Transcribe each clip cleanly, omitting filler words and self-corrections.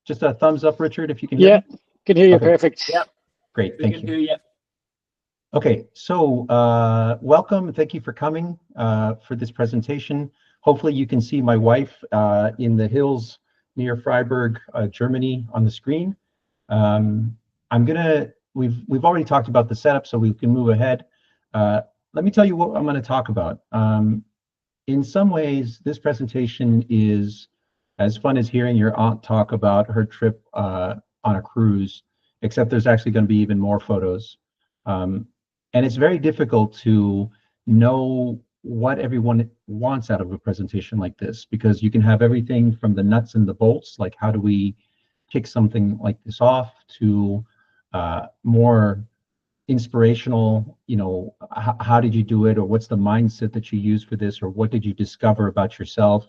Just a thumbs up, Richard, if you can hear Yeah, me. can hear you Okay. perfect. Yeah, Great, we thank can you. hear you. Okay, so welcome. Thank you for coming for this presentation. Hopefully you can see my wife in the hills near Freiburg, Germany on the screen. We've already talked about the setup, so we can move ahead. Let me tell you what I'm going to talk about. In some ways, this presentation is as fun as hearing your aunt talk about her trip on a cruise, except there's actually going to be even more photos. And it's very difficult to know what everyone wants out of a presentation like this, because you can have everything from the nuts and the bolts, like how do we kick something like this off, to more inspirational, how did you do it, or what's the mindset that you use for this, or what did you discover about yourself?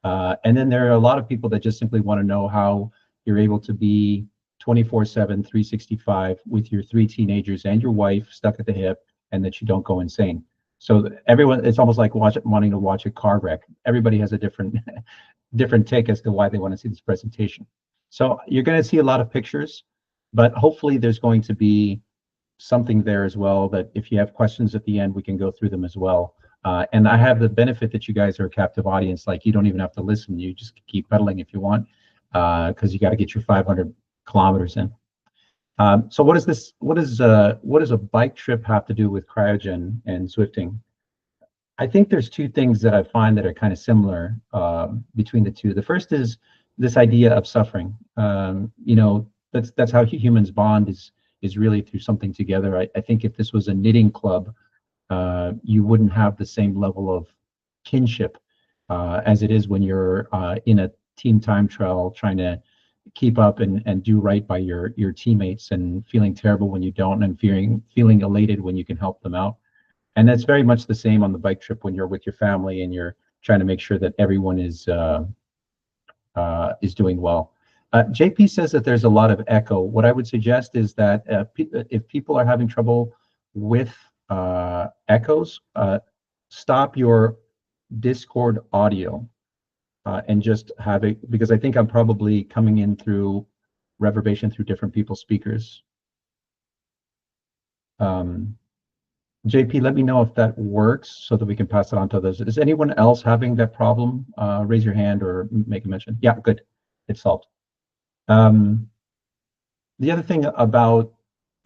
And then there are a lot of people that just simply want to know how you're able to be 24/7, 365 with your 3 teenagers and your wife stuck at the hip, and that you don't go insane. So everyone, it's almost like wanting to watch a car wreck. Everybody has a different different take as to why they want to see this presentation. So you're going to see a lot of pictures, but hopefully there's going to be something there as well, that if you have questions at the end, we can go through them as well. And I have the benefit that you guys are a captive audience. Like, you don't even have to listen. You just keep pedaling if you want, because you got to get your 500 kilometers in. So what does a bike trip have to do with CRYO-GEN and Zwifting? I think there's 2 things that I find that are kind of similar between the two. The first is this idea of suffering. That's how humans bond, is really through something together. I think if this was a knitting club, you wouldn't have the same level of kinship as it is when you're in a team time trial trying to keep up and do right by your teammates, and feeling terrible when you don't, and feeling elated when you can help them out. And that's very much the same on the bike trip when you're with your family and you're trying to make sure that everyone is doing well. JP says that there's a lot of echo. What I would suggest is that if people are having trouble with echoes, stop your Discord audio and just have it, because I think I'm probably coming in through reverberation through different people's speakers. JP, let me know if that works so that we can pass it on to others. Is anyone else having that problem? Raise your hand or make a mention. Yeah, good. It's solved. The other thing about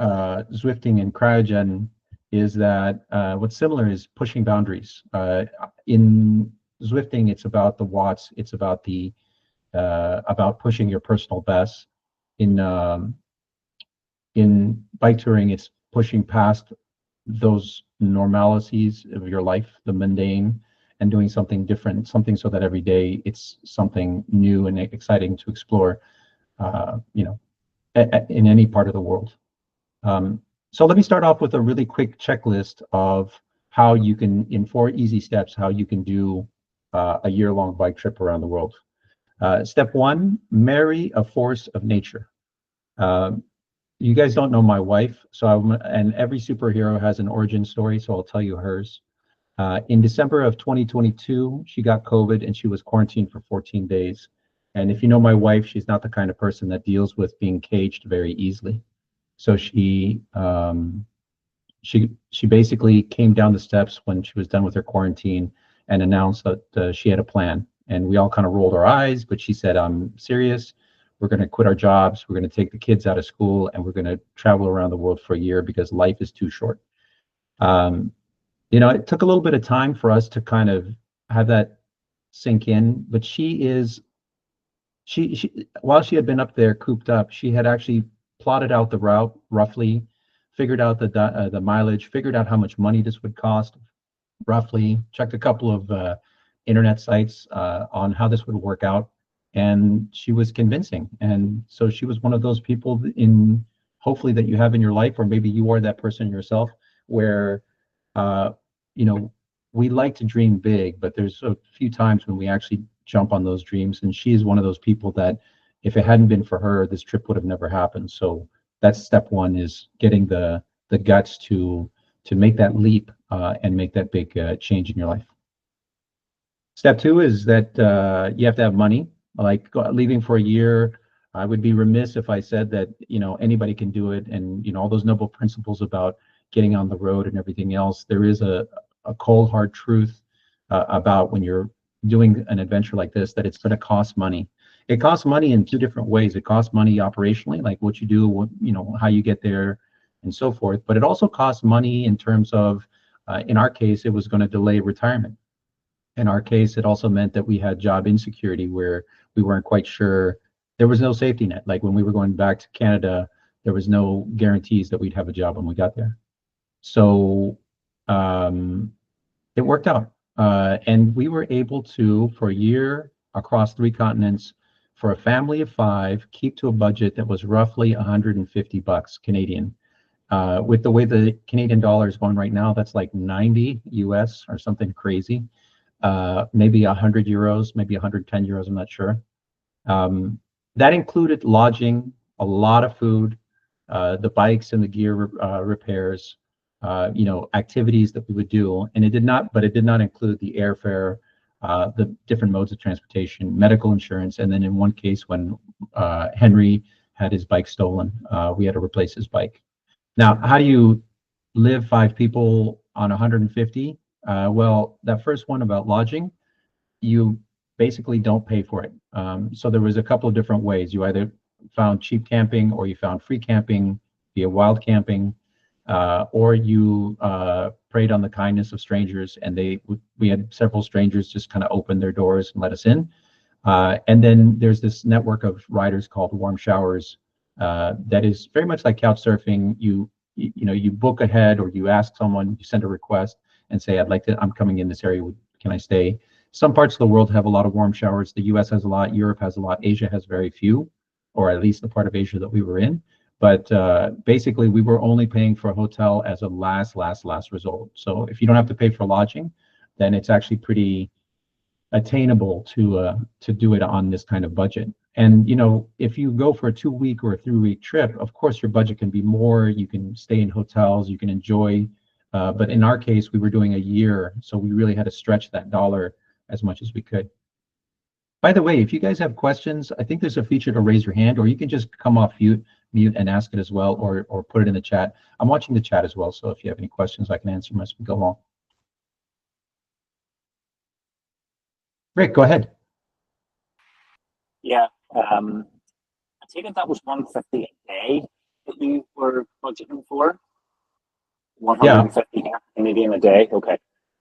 Zwifting and CRYO-GEN is that what's similar is pushing boundaries. In Zwifting, it's about the watts. It's about about pushing your personal best. In bike touring, it's pushing past those normalities of your life, the mundane, and doing something different, something so that every day it's something new and exciting to explore, in any part of the world. So let me start off with a really quick checklist of how you can, in 4 easy steps, how you can do a year-long bike trip around the world. Step 1, marry a force of nature. You guys don't know my wife, and every superhero has an origin story, so I'll tell you hers. In December of 2022, she got COVID and she was quarantined for 14 days. And if you know my wife, she's not the kind of person that deals with being caged very easily. So she basically came down the steps when she was done with her quarantine and announced that she had a plan. And we all kind of rolled our eyes, but she said, "I'm serious. We're going to quit our jobs. We're going to take the kids out of school, and we're going to travel around the world for a year because life is too short." It took a little bit of time for us to kind of have that sink in, but she while she had been up there cooped up, she had actually plotted out the route roughly, figured out the mileage, figured out how much money this would cost roughly, checked a couple of internet sites on how this would work out, and she was convincing. And so she was one of those people hopefully that you have in your life, or maybe you are that person yourself, where we like to dream big, but there's a few times when we actually jump on those dreams. And she is one of those people that, if it hadn't been for her, this trip would have never happened. So that's step 1, is getting the guts to make that leap and make that big change in your life. Step 2 is that you have to have money. Like leaving for a year I would be remiss if I said that, anybody can do it, and all those noble principles about getting on the road and everything else. There is a cold hard truth about when you're doing an adventure like this, that it's going to cost money. It costs money in two different ways. It costs money operationally, like what you do, how you get there, and so forth. But it also costs money in terms of, in our case, it was going to delay retirement. In our case, it also meant that we had job insecurity, where we weren't quite sure. There was no safety net. Like when we were going back to Canada, there was no guarantees that we'd have a job when we got there. So um, it worked out. And we were able to, for a year across 3 continents, for a family of 5, keep to a budget that was roughly 150 bucks Canadian. With the way the Canadian dollar is going right now, that's like 90 US or something crazy. Maybe 100 euros, maybe 110 euros, I'm not sure. Um, that included lodging, a lot of food, the bikes and the gear repairs, activities that we would do, and it did not include the airfare, the different modes of transportation, medical insurance, and then in one case when Henry had his bike stolen, we had to replace his bike. Now, how do you live 5 people on 150? Well, that first one about lodging, you basically don't pay for it. So there was a couple of different ways. You either found cheap camping, or you found free camping via wild camping, or you preyed on the kindness of strangers, and we had several strangers just kind of open their doors and let us in. And then there's this network of riders called Warm Showers, that is very much like couch surfing. You book ahead, or you ask someone, you send a request and say, I'm coming in this area, can I stay? Some parts of the world have a lot of warm showers. The US has a lot, Europe has a lot, Asia has very few, or at least the part of Asia that we were in. But basically, we were only paying for a hotel as a last resort. So if you don't have to pay for lodging, then it's actually pretty attainable to do it on this kind of budget. And if you go for a 2-week or a 3-week trip, of course your budget can be more. You can stay in hotels, you can enjoy. But in our case, we were doing a year, so we really had to stretch that dollar as much as we could. By the way, if you guys have questions, I think there's a feature to raise your hand, or you can just come off mute and ask it as well, or put it in the chat. I'm watching the chat as well, so if you have any questions, I can answer them as we go along. Rick, go ahead. Yeah, I take it that was 150 a day that you were budgeting for. 150 Yeah. Canadian a day. Okay.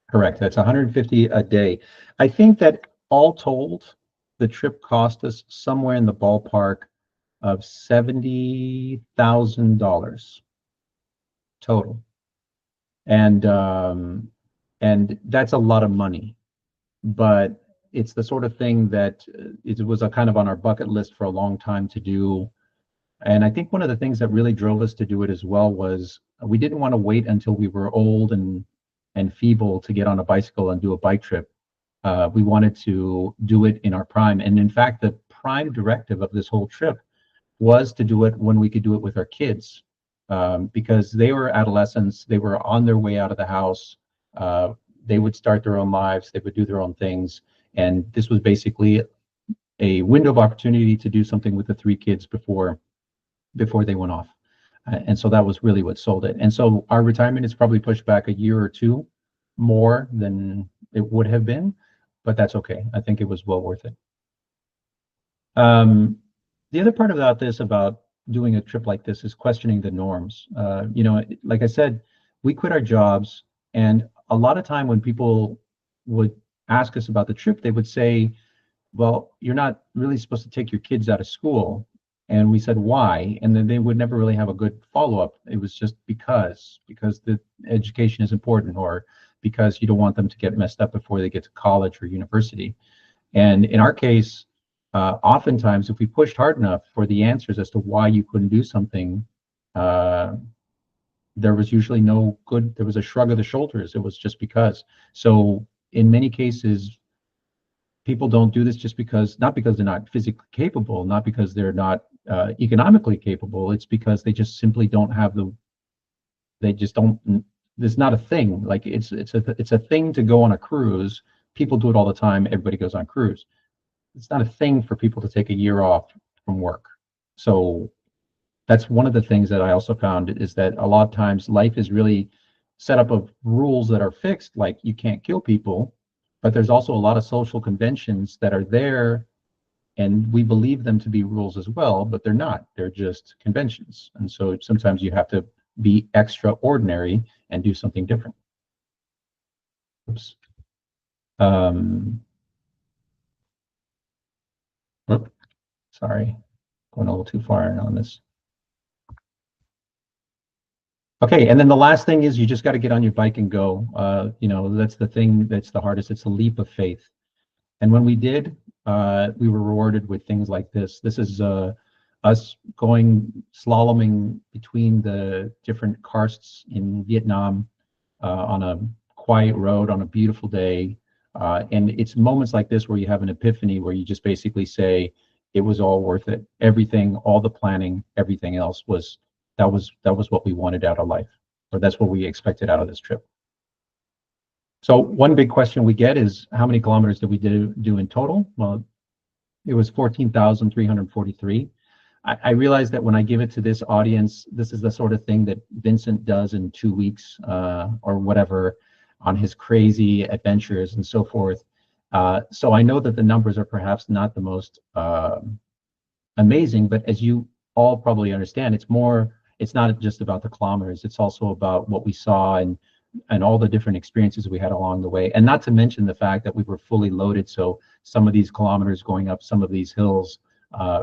Correct. That's 150 a day. I think that all told, the trip cost us somewhere in the ballpark of $70,000 total, and that's a lot of money. But it's the sort of thing that it was a kind of on our bucket list for a long time to do. And I think one of the things that really drove us to do it as well was we didn't want to wait until we were old and feeble to get on a bicycle and do a bike trip. We wanted to do it in our prime. And in fact, the prime directive of this whole trip was to do it when we could do it with our kids, because they were adolescents. They were on their way out of the house. They would start their own lives. They would do their own things. And this was basically a window of opportunity to do something with the 3 kids before they went off. And so that was really what sold it. And so our retirement is probably pushed back a year or 2 more than it would have been, but that's okay. I think it was well worth it. The other part about this, about doing a trip like this, is questioning the norms. Like I said, we quit our jobs, and a lot of time when people would ask us about the trip, they would say, well, you're not really supposed to take your kids out of school. And we said, why? And then they would never really have a good follow-up. It was just because the education is important, or because you don't want them to get messed up before they get to college or university. And in our case, oftentimes, if we pushed hard enough for the answers as to why you couldn't do something, there was usually there was a shrug of the shoulders. It was just because. So in many cases, people don't do this just not because they're not physically capable, not because they're not economically capable. It's because they just simply don't have they just don't, it's not a thing. Like it's a thing to go on a cruise. People do it all the time. Everybody goes on cruise. It's not a thing for people to take a year off from work. So that's one of the things that I also found, is that a lot of times life is really set up of rules that are fixed, like you can't kill people, but there's also a lot of social conventions that are there, and we believe them to be rules as well, but they're not. They're just conventions. And so sometimes you have to be extraordinary and do something different. Oops. Whoop, sorry, going a little too far on this. Okay, and then the last thing is you just got to get on your bike and go. You know, that's the thing that's the hardest. It's a leap of faith. And when we did, we were rewarded with things like this. This is us going slaloming between the different karsts in Vietnam on a quiet road on a beautiful day. And it's moments like this where you have an epiphany, where you just basically say, it was all worth it. Everything, all the planning, everything else was, that was what we wanted out of life, or that's what we expected out of this trip. So one big question we get is, how many kilometers did we do in total? Well, it was 14,343. I realize that when I give it to this audience, this is the sort of thing that Vincent does in 2 weeks or whatever on his crazy adventures and so forth. So I know that the numbers are perhaps not the most amazing, but as you all probably understand, it's not just about the kilometers, it's also about what we saw and all the different experiences we had along the way. And not to mention the fact that we were fully loaded, so some of these kilometers going up some of these hills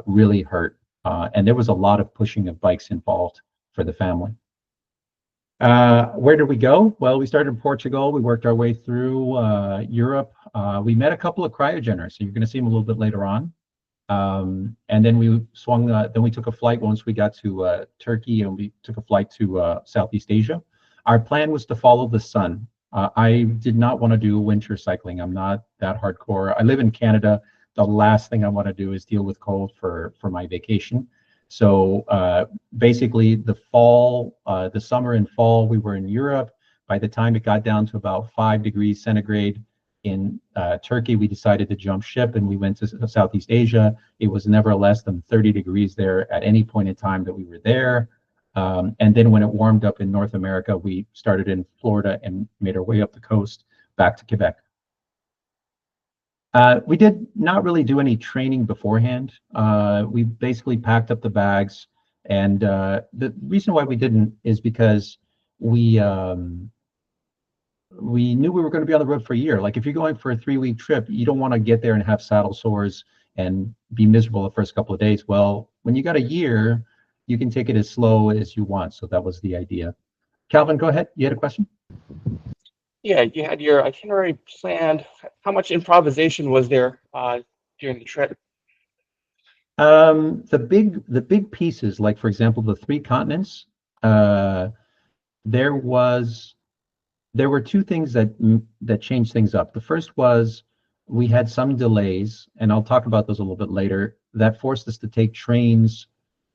really hurt. And there was a lot of pushing of bikes involved for the family. Where did we go? Well, we started in Portugal. We worked our way through Europe. We met a couple of cryogeners, so you're going to see them a little bit later on. And then we swung. Then we took a flight once we got to Turkey, and we took a flight to Southeast Asia. Our plan was to follow the sun. I did not want to do winter cycling. I'm not that hardcore. I live in Canada. The last thing I want to do is deal with cold for my vacation. So basically, the summer and fall, we were in Europe. By the time it got down to about 5 degrees centigrade in Turkey, we decided to jump ship and we went to Southeast Asia. It was never less than 30 degrees there at any point in time that we were there. And then when it warmed up in North America, we started in Florida and made our way up the coast back to Quebec. We did not really do any training beforehand. We basically packed up the bags. And the reason why we didn't is because we knew we were going to be on the road for a year. Like if you're going for a 3-week trip, you don't want to get there and have saddle sores and be miserable the first couple of days. Well, when you got a year, you can take it as slow as you want. So that was the idea. Calvin, go ahead. You had a question? Yeah, you had your itinerary planned. How much improvisation was there during the trip? The big pieces, like for example, the 3 continents, there were 2 things that changed things up. The first was we had some delays, and I'll talk about those a little bit later, that forced us to take trains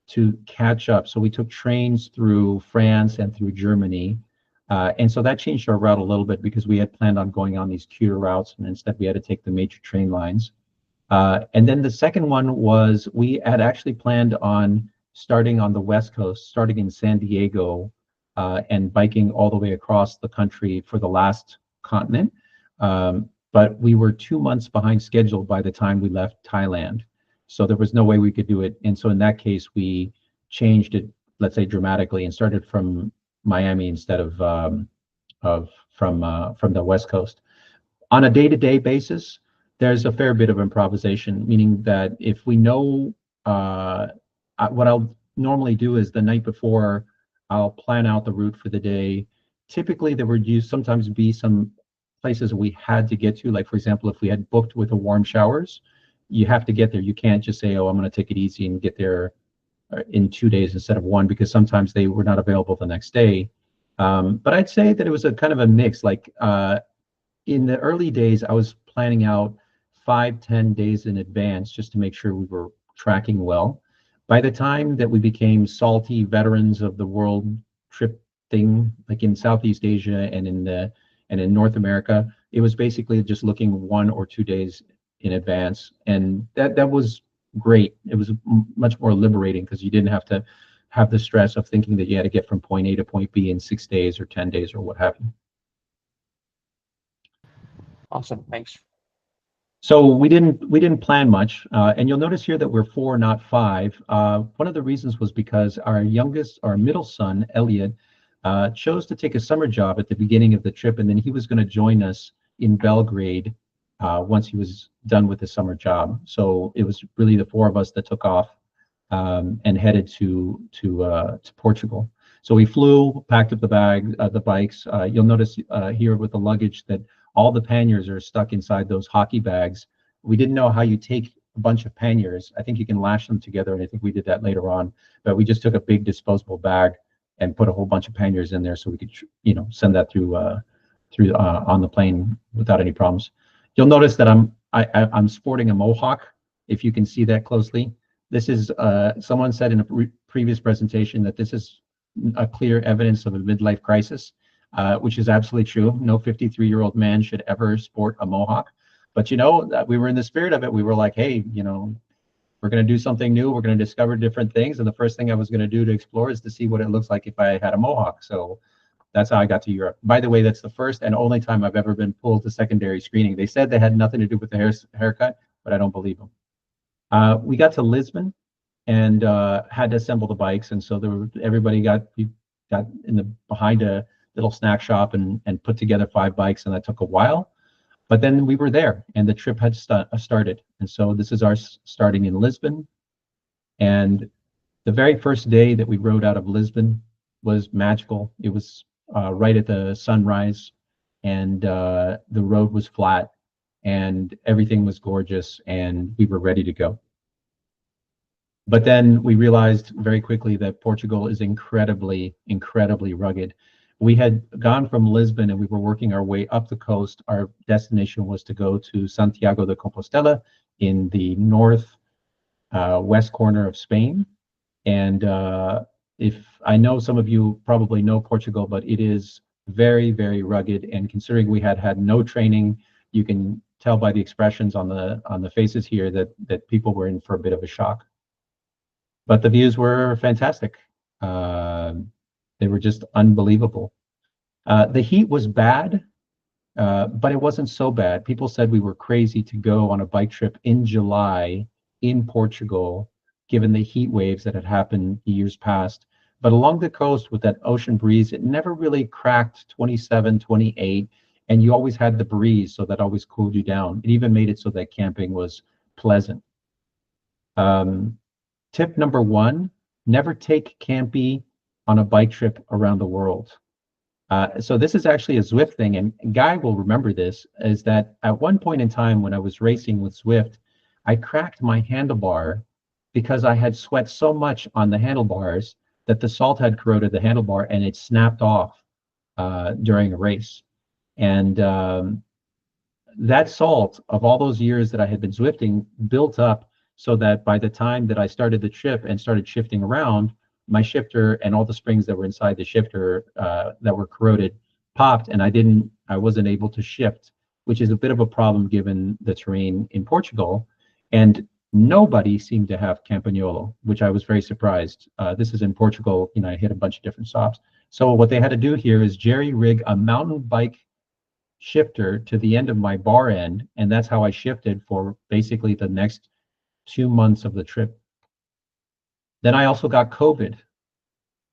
to catch up. So we took trains through France and through Germany. And so that changed our route a little bit because we had planned on going on these cuter routes, and instead we had to take the major train lines. And then the second one was we had actually planned on starting on the West Coast, starting in San Diego, and biking all the way across the country for the last continent. But we were 2 months behind schedule by the time we left Thailand. So there was no way we could do it. And so in that case, we changed it, let's say dramatically, and started from Miami instead of from the West Coast. On a day-to-day basis, there's a fair bit of improvisation, meaning that if we know, what I'll normally do is the night before, I'll plan out the route for the day. Typically, there would sometimes be some places we had to get to, like for example, if we had booked with the warm showers, you have to get there. You can't just say, oh, I'm going to take it easy and get there in 2 days instead of 1, because sometimes they were not available the next day. But I'd say that it was a kind of a mix. Like in the early days, I was planning out 5-10 days in advance just to make sure we were tracking well. By the time that we became salty veterans of the world trip thing, like in Southeast Asia and in North America, it was basically just looking 1 or 2 days in advance, and that was great. It was much more liberating because you didn't have to have the stress of thinking that you had to get from point A to point B in 6 days or 10 days or what have you. Awesome, thanks. So we didn't plan much, and you'll notice here that we're 4, not 5. One of the reasons was because our middle son, Elliot, chose to take a summer job at the beginning of the trip, and then he was going to join us in Belgrade once he was done with the summer job. So it was really the 4 of us that took off and headed to Portugal. So we flew, packed up the bikes. You'll notice here with the luggage that all the panniers are stuck inside those hockey bags. We didn't know how you take a bunch of panniers. I think you can lash them together, and I think we did that later on. But we just took a big disposable bag and put a whole bunch of panniers in there so we could, send that through on the plane without any problems. You'll notice that I'm sporting a mohawk. If you can see that closely, this is someone said in a previous presentation that this is a clear evidence of a midlife crisis. Which is absolutely true. No 53-year-old man should ever sport a mohawk. But that we were in the spirit of it. We were like, hey, we're going to do something new. We're going to discover different things. And the first thing I was going to do to explore is to see what it looks like if I had a mohawk. So that's how I got to Europe. By the way, that's the first and only time I've ever been pulled to secondary screening. They said they had nothing to do with the haircut, but I don't believe them. We got to Lisbon and had to assemble the bikes. And so everybody got behind a little snack shop and put together 5 bikes, and that took a while. But then we were there, and the trip had started. And so this is our starting in Lisbon. And the very first day that we rode out of Lisbon was magical. It was right at the sunrise, and the road was flat, and everything was gorgeous, and we were ready to go. But then we realized very quickly that Portugal is incredibly, incredibly rugged. We had gone from Lisbon and we were working our way up the coast. Our destination was to go to Santiago de Compostela in the north west corner of Spain. And if I know some of you probably know Portugal, but it is very, very rugged. And considering we had no training, you can tell by the expressions on the faces here that people were in for a bit of a shock. But the views were fantastic. They were just unbelievable. The heat was bad, but it wasn't so bad. People said we were crazy to go on a bike trip in July in Portugal, given the heat waves that had happened years past. But along the coast with that ocean breeze, it never really cracked 27, 28, and you always had the breeze, so that always cooled you down. It even made it so that camping was pleasant. Tip number 1, never take campy on a bike trip around the world. So this is actually a Zwift thing, and Guy will remember this, is that at one point in time when I was racing with Zwift, I cracked my handlebar because I had sweat so much on the handlebars that the salt had corroded the handlebar and it snapped off during a race. And that salt of all those years that I had been Zwifting built up so that by the time that I started the trip and started shifting around, my shifter and all the springs that were inside the shifter that were corroded popped, and I wasn't able to shift, which is a bit of a problem given the terrain in Portugal. And nobody seemed to have Campagnolo, which I was very surprised. This is in Portugal. I hit a bunch of different stops. So what they had to do here is jerry rig a mountain bike shifter to the end of my bar end, and that's how I shifted for basically the next 2 months of the trip. Then I also got COVID.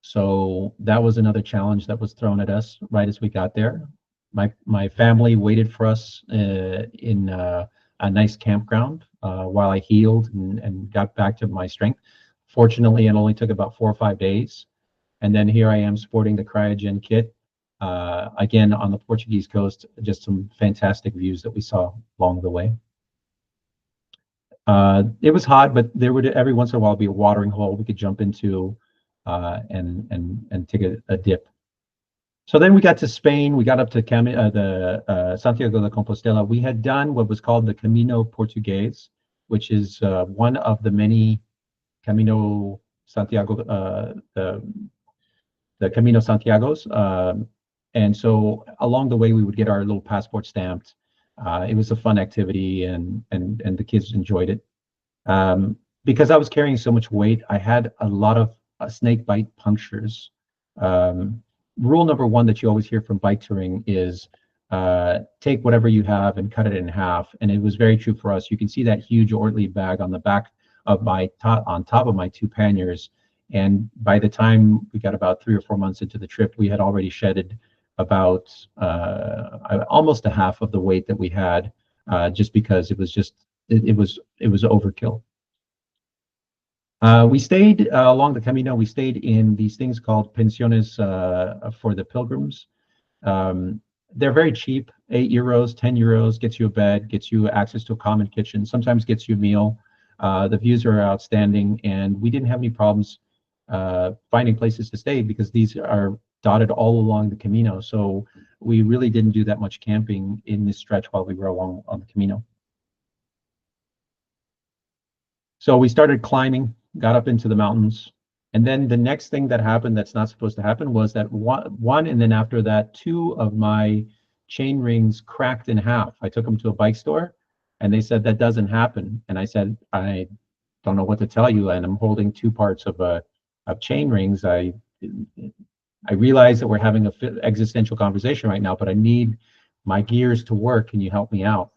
So that was another challenge that was thrown at us right as we got there. My family waited for us in a nice campground while I healed and got back to my strength. Fortunately, it only took about 4 or 5 days. And then here I am sporting the CRYO-GEN kit. Again, on the Portuguese coast, just some fantastic views that we saw along the way. It was hot, but there would every once in a while be a watering hole we could jump into and take a dip. So then we got to Spain. We got up to Santiago de Compostela. We had done what was called the Camino Portugués, which is one of the many Camino Santiago, the Camino Santiagos. And so along the way, we would get our little passport stamped. It was a fun activity, and the kids enjoyed it. because I was carrying so much weight, I had a lot of snake bite punctures. Um, Rule number one that you always hear from bike touring is take whatever you have and cut it in half. And it was very true for us. You can see that huge Ortlieb bag on the back of my top, on top of my two panniers. And by the time we got about 3 or 4 months into the trip, we had already shedded about almost a half of the weight that we had, just because it was just it was overkill. We stayed along the Camino. We stayed in these things called pensiones for the pilgrims. Um, they're very cheap, €8, €10, gets you a bed, gets you access to a common kitchen, sometimes gets you a meal. The views are outstanding, and we didn't have any problems finding places to stay because these are dotted all along the Camino. So we really didn't do that much camping in this stretch while we were along on the Camino. So we started climbing, got up into the mountains. And then the next thing that happened that's not supposed to happen was that one, and then after that, two of my chain rings cracked in half. I took them to a bike store and they said that doesn't happen. And I said, I don't know what to tell you. And I'm holding two parts of chain rings. I realize that we're having a existential conversation right now, but I need my gears to work. Can you help me out?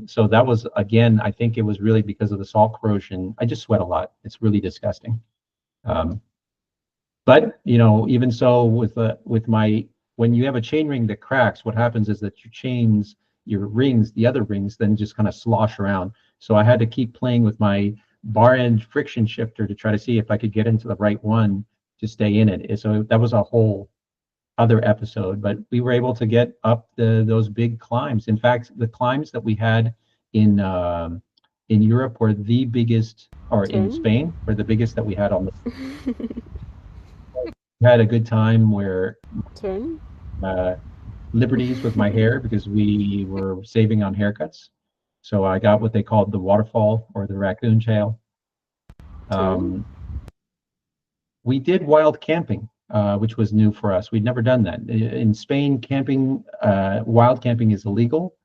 So that was, again, I think it was really because of the salt corrosion. I just sweat a lot. It's really disgusting. But you know, even so, with my, when you have a chain ring that cracks, what happens is that your chains, your rings, the other rings, then just kind of slosh around. So I had to keep playing with my bar end friction shifter to try to see if I could get into the right one to stay in it. So that was a whole other episode, but we were able to get up those big climbs. In fact, the climbs that we had in Europe were the biggest, or in Spain were the biggest that we had on the. We had a good time where liberties with my hair because we were saving on haircuts. So I got what they called the waterfall or the raccoon tail. We did wild camping, which was new for us. We'd never done that. In Spain, camping, wild camping is illegal.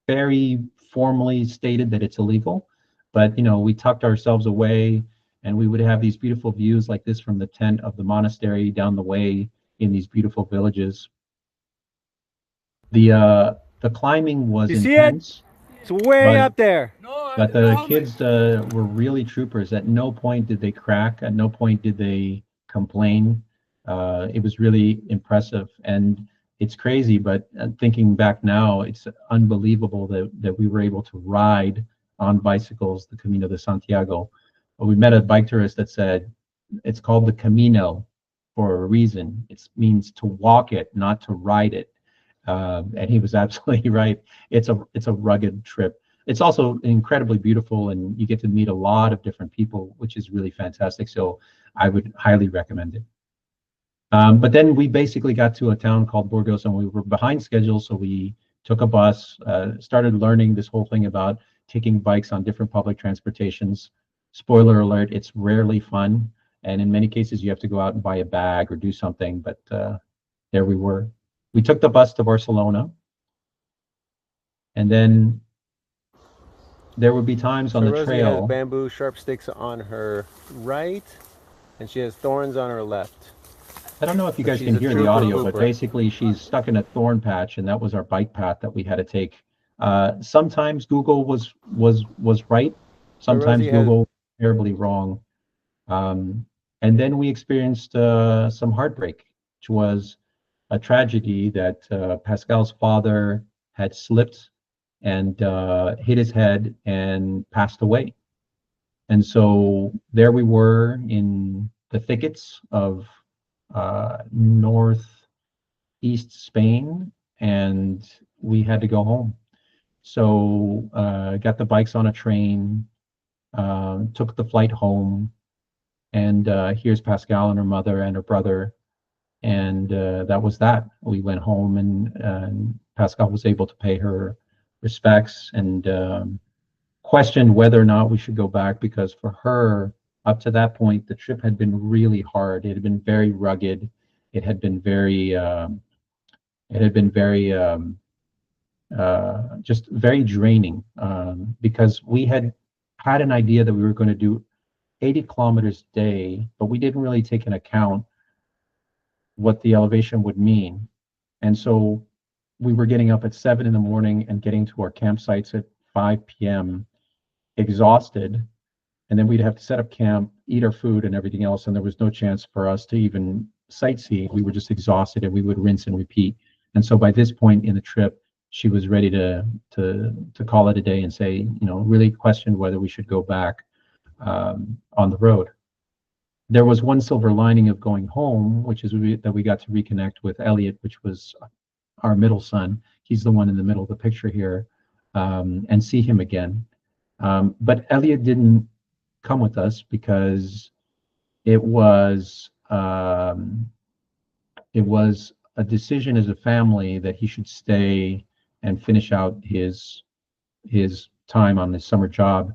Very formally stated that it's illegal. But, you know, we tucked ourselves away and we would have these beautiful views like this from the tent of the monastery down the way in these beautiful villages. The climbing was intense. It's way up there. But the kids were really troopers. At no point did they crack. At no point did they complain. It was really impressive. And it's crazy, but thinking back now, it's unbelievable that we were able to ride on bicycles the Camino de Santiago. We met a bike tourist that said it's called the Camino for a reason. It means to walk it, not to ride it. And he was absolutely right. It's a rugged trip. It's also incredibly beautiful, and you get to meet a lot of different people, which is really fantastic. So I would highly recommend it. But then we basically got to a town called Burgos, and we were behind schedule, so we took a bus, started learning this whole thing about taking bikes on different public transportations. Spoiler alert, it's rarely fun, and in many cases you have to go out and buy a bag or do something, but there we were. We took the bus to Barcelona, and then there would be times on the Rosie trail. has bamboo sharp sticks on her right, and she has thorns on her left. I don't know if you guys can hear the audio, but basically she's stuck in a thorn patch, and that was our bike path that we had to take. Sometimes Google was right. Sometimes Google was terribly wrong. And then we experienced some heartbreak, which was a tragedy that Pascal's father had slipped and hit his head and passed away. And so there we were in the thickets of northeast Spain, and we had to go home. So got the bikes on a train, took the flight home, and here's Pascal and her mother and her brother, and that was that. We went home, and Pascal was able to pay her respects and questioned whether or not we should go back, because for her, up to that point, the trip had been really hard. It had been very rugged. It had been very just very draining, because we had had an idea that we were going to do 80 kilometers a day, but we didn't really take into account what the elevation would mean. And so we were getting up at 7 in the morning and getting to our campsites at 5 p.m. exhausted. And then we'd have to set up camp, eat our food and everything else. And there was no chance for us to even sightsee. We were just exhausted and we would rinse and repeat. And so by this point in the trip, she was ready to call it a day and say, really questioned whether we should go back on the road. There was one silver lining of going home, which is that we got to reconnect with Elliot, which was our middle son. He's the one in the middle of the picture here, and see him again. But Elliot didn't come with us because it was a decision as a family that he should stay and finish out his time on the summer job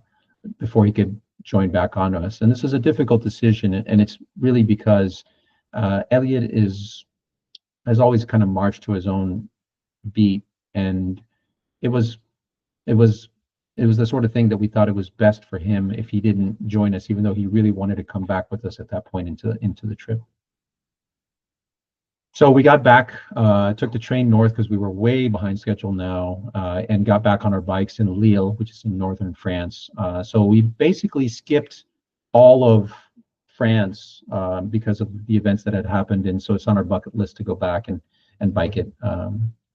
before he could join back on us. And this is a difficult decision, and it's really because Elliot has always kind of marched to his own beat, and it was the sort of thing that we thought it was best for him if he didn't join us, even though he really wanted to come back with us at that point into the trip. So we got back, took the train north because we were way behind schedule now, and got back on our bikes in Lille, which is in northern France. So we basically skipped all of France because of the events that had happened, and so it's on our bucket list to go back and bike it.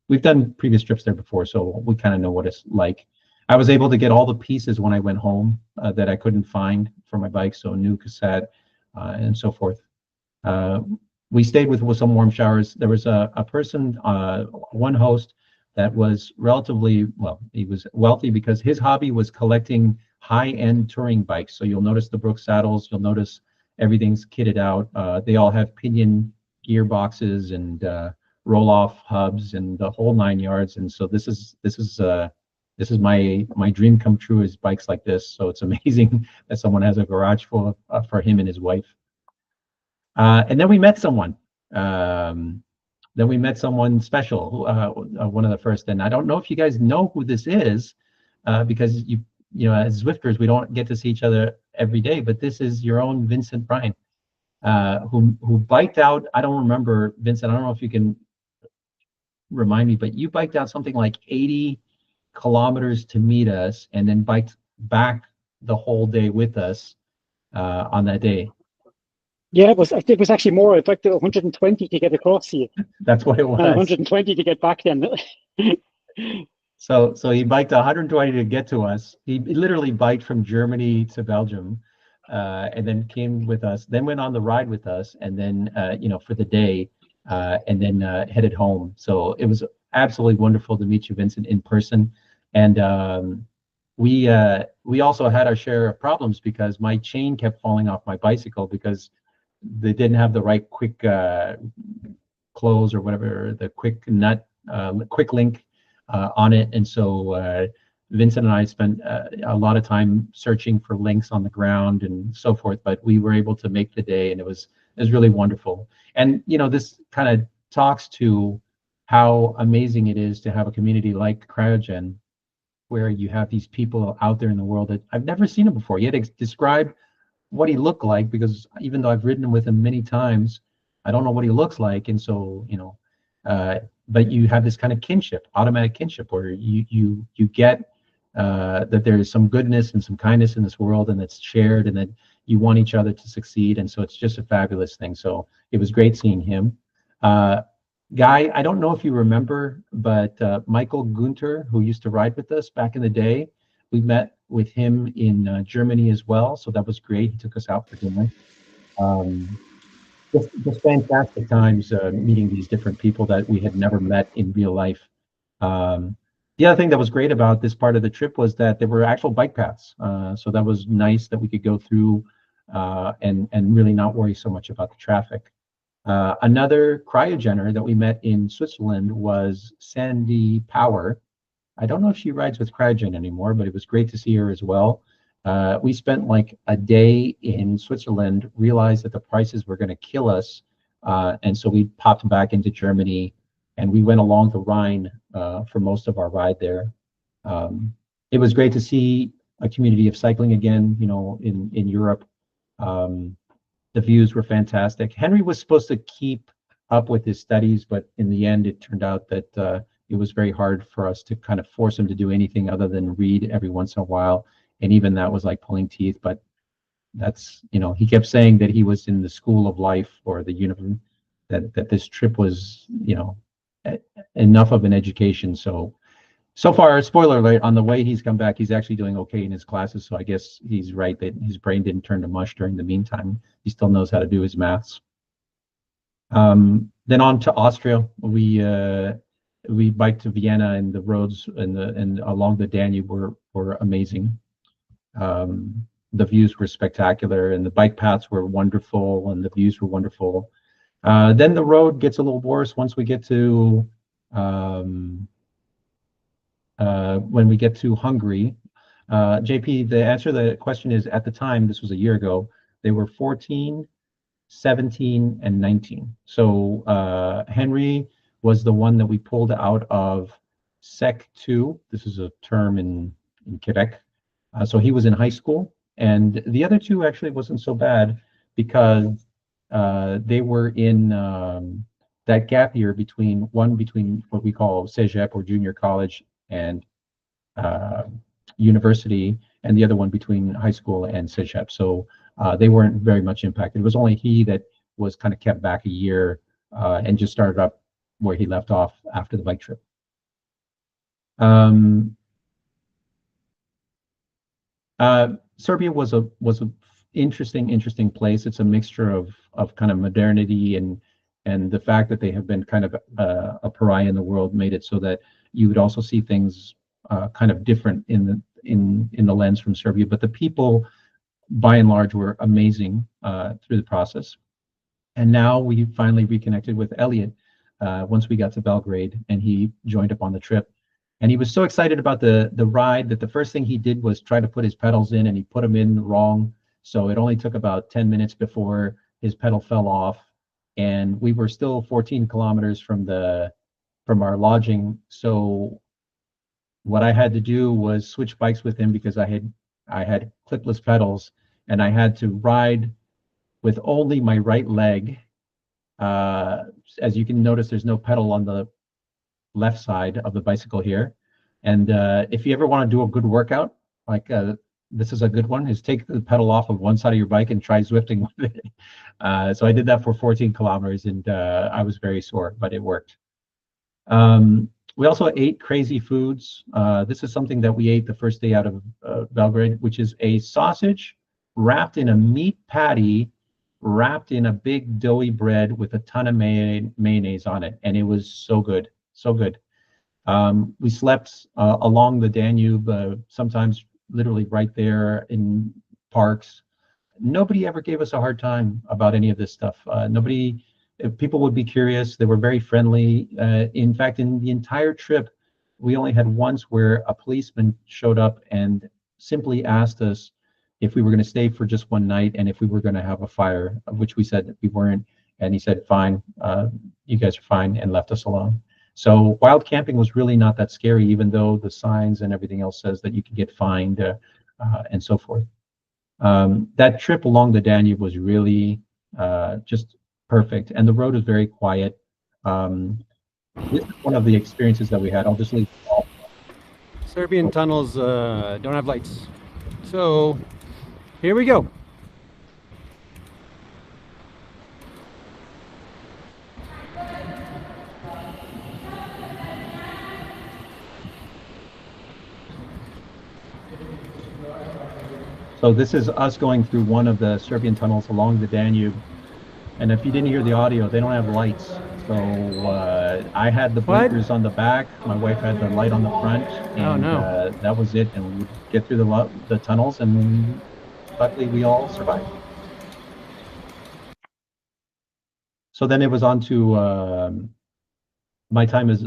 We've done previous trips there before, so we kind of know what it's like. I was able to get all the pieces when I went home that I couldn't find for my bike, so new cassette and so forth. We stayed with some warm showers. There was a person, one host, that was relatively, well, he was wealthy because his hobby was collecting high-end touring bikes. So you'll notice the Brooks saddles, you'll notice everything's kitted out. They all have pinion gearboxes and roll-off hubs and the whole 9 yards. And so this is my dream come true, is bikes like this. So it's amazing that someone has a garage full of, for him and his wife. And then we met someone. Then we met someone special, one of the first. And I don't know if you guys know who this is, because you as Zwifters, we don't get to see each other every day. But this is your own Vincent Bryan, who biked out. I don't remember, Vincent. I don't know if you can remind me, but you biked out something like 80 kilometers to meet us, and then biked back the whole day with us on that day. Yeah, it was actually more. It's like the 120 to get across here. That's what it was. 120 to get back then. So he biked 120 to get to us. He literally biked from Germany to Belgium, and then came with us. Then went on the ride with us, and then for the day, and then headed home. So it was absolutely wonderful to meet you, Vincent, in person. And we also had our share of problems because my chain kept falling off my bicycle because they didn't have the right quick close or whatever, the quick nut, quick link on it. And so Vincent and I spent a lot of time searching for links on the ground and so forth, but we were able to make the day, and it was really wonderful. And this kind of talks to how amazing it is to have a community like CRYO-GEN, where you have these people out there in the world that I've never seen him before. He had to describe what he looked like, because even though I've ridden with him many times, I don't know what he looks like. And so, but you have this kind of kinship, automatic kinship, where you get that there is some goodness and some kindness in this world, and that's shared, and that you want each other to succeed. And so it's just a fabulous thing. So it was great seeing him. Guy, I don't know if you remember, but Michael Gunter, who used to ride with us back in the day, we met with him in Germany as well. So that was great. He took us out for dinner. Just fantastic times meeting these different people that we had never met in real life. The other thing that was great about this part of the trip was that there were actual bike paths. So that was nice that we could go through and really not worry so much about the traffic. Another CRYO-GENer that we met in Switzerland was Sandy Power. I don't know if she rides with CRYO-GEN anymore, but it was great to see her as well. We spent like a day in Switzerland, realized that the prices were going to kill us, and so we popped back into Germany, and we went along the Rhine for most of our ride there. It was great to see a community of cycling again, in Europe. The views were fantastic. Henry was supposed to keep up with his studies, but in the end, it turned out that it was very hard for us to kind of force him to do anything other than read every once in a while. And even that was like pulling teeth. But that's, he kept saying that he was in the school of life, or the universe, that this trip was, enough of an education. So far, spoiler alert, on the way he's come back, he's actually doing okay in his classes. So I guess he's right that his brain didn't turn to mush during the meantime. He still knows how to do his maths. Then on to Austria. We biked to Vienna, and the roads and along the Danube were amazing. The views were spectacular, and the bike paths were wonderful, and the views were wonderful. Then the road gets a little worse once we get to when we get to Hungary. JP, the answer to the question is, at the time, this was a year ago, they were 14, 17, and 19. So Henry was the one that we pulled out of Sec 2. This is a term in Quebec. So he was in high school. And the other two actually wasn't so bad, because they were in that gap year between what we call cégep, or junior college, and university, and the other one between high school and cégep. So they weren't very much impacted. It was only he that was kind of kept back a year and just started up where he left off after the bike trip. Serbia was a interesting place. It's a mixture of kind of modernity and the fact that they have been kind of a pariah in the world made it so that you would also see things kind of different in the lens from Serbia. But the people, by and large, were amazing through the process. And now we finally reconnected with Elliot once we got to Belgrade, and he joined up on the trip. And he was so excited about the ride that the first thing he did was try to put his pedals in, and he put them in wrong. So it only took about 10 minutes before his pedal fell off. And we were still 14 kilometers from our lodging. So what I had to do was switch bikes with him, because I had clipless pedals, and I had to ride with only my right leg. As you can notice, there's no pedal on the left side of the bicycle here. And if you ever want to do a good workout, like this is a good one, is take the pedal off of one side of your bike and try Zwifting with it. So I did that for 14 kilometers, and I was very sore, but it worked. We also ate crazy foods. This is something that we ate the first day out of Belgrade, which is a sausage wrapped in a meat patty, wrapped in a big doughy bread with a ton of mayonnaise on it. And it was so good, so good. We slept along the Danube, sometimes literally right there in parks. Nobody ever gave us a hard time about any of this stuff. People would be curious. They were very friendly. In fact, in the entire trip, we only had once where a policeman showed up and simply asked us if we were going to stay for just one night and if we were going to have a fire, of which we said that we weren't. And he said, fine, you guys are fine, and left us alone. So wild camping was really not that scary, even though the signs and everything else says that you can get fined and so forth. That trip along the Danube was really just perfect, and the road is very quiet. This is one of the experiences that we had. I'll just leave it all. Serbian tunnels don't have lights. So here we go. So this is us going through one of the Serbian tunnels along the Danube. And if you didn't hear the audio, they don't have lights. So I had the blinkers on the back. My wife had the light on the front. And that was it. And we would get through the tunnels, and luckily we all survived. So then it was on to my time is,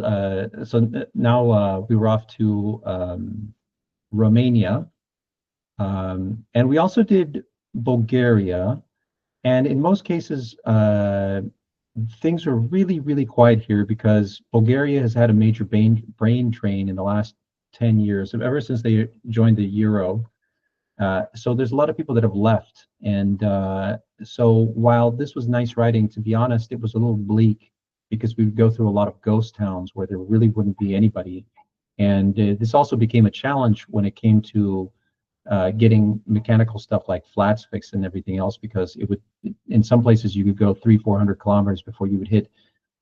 so now we were off to Romania. And we also did Bulgaria. And in most cases, things are really, really quiet here because Bulgaria has had a major brain drain in the last 10 years, ever since they joined the Euro. So there's a lot of people that have left. And so while this was nice writing, to be honest, it was a little bleak because we would go through a lot of ghost towns where there really wouldn't be anybody. And this also became a challenge when it came to getting mechanical stuff like flats fixed and everything else, because it would, in some places you could go 300-400 kilometers before you would hit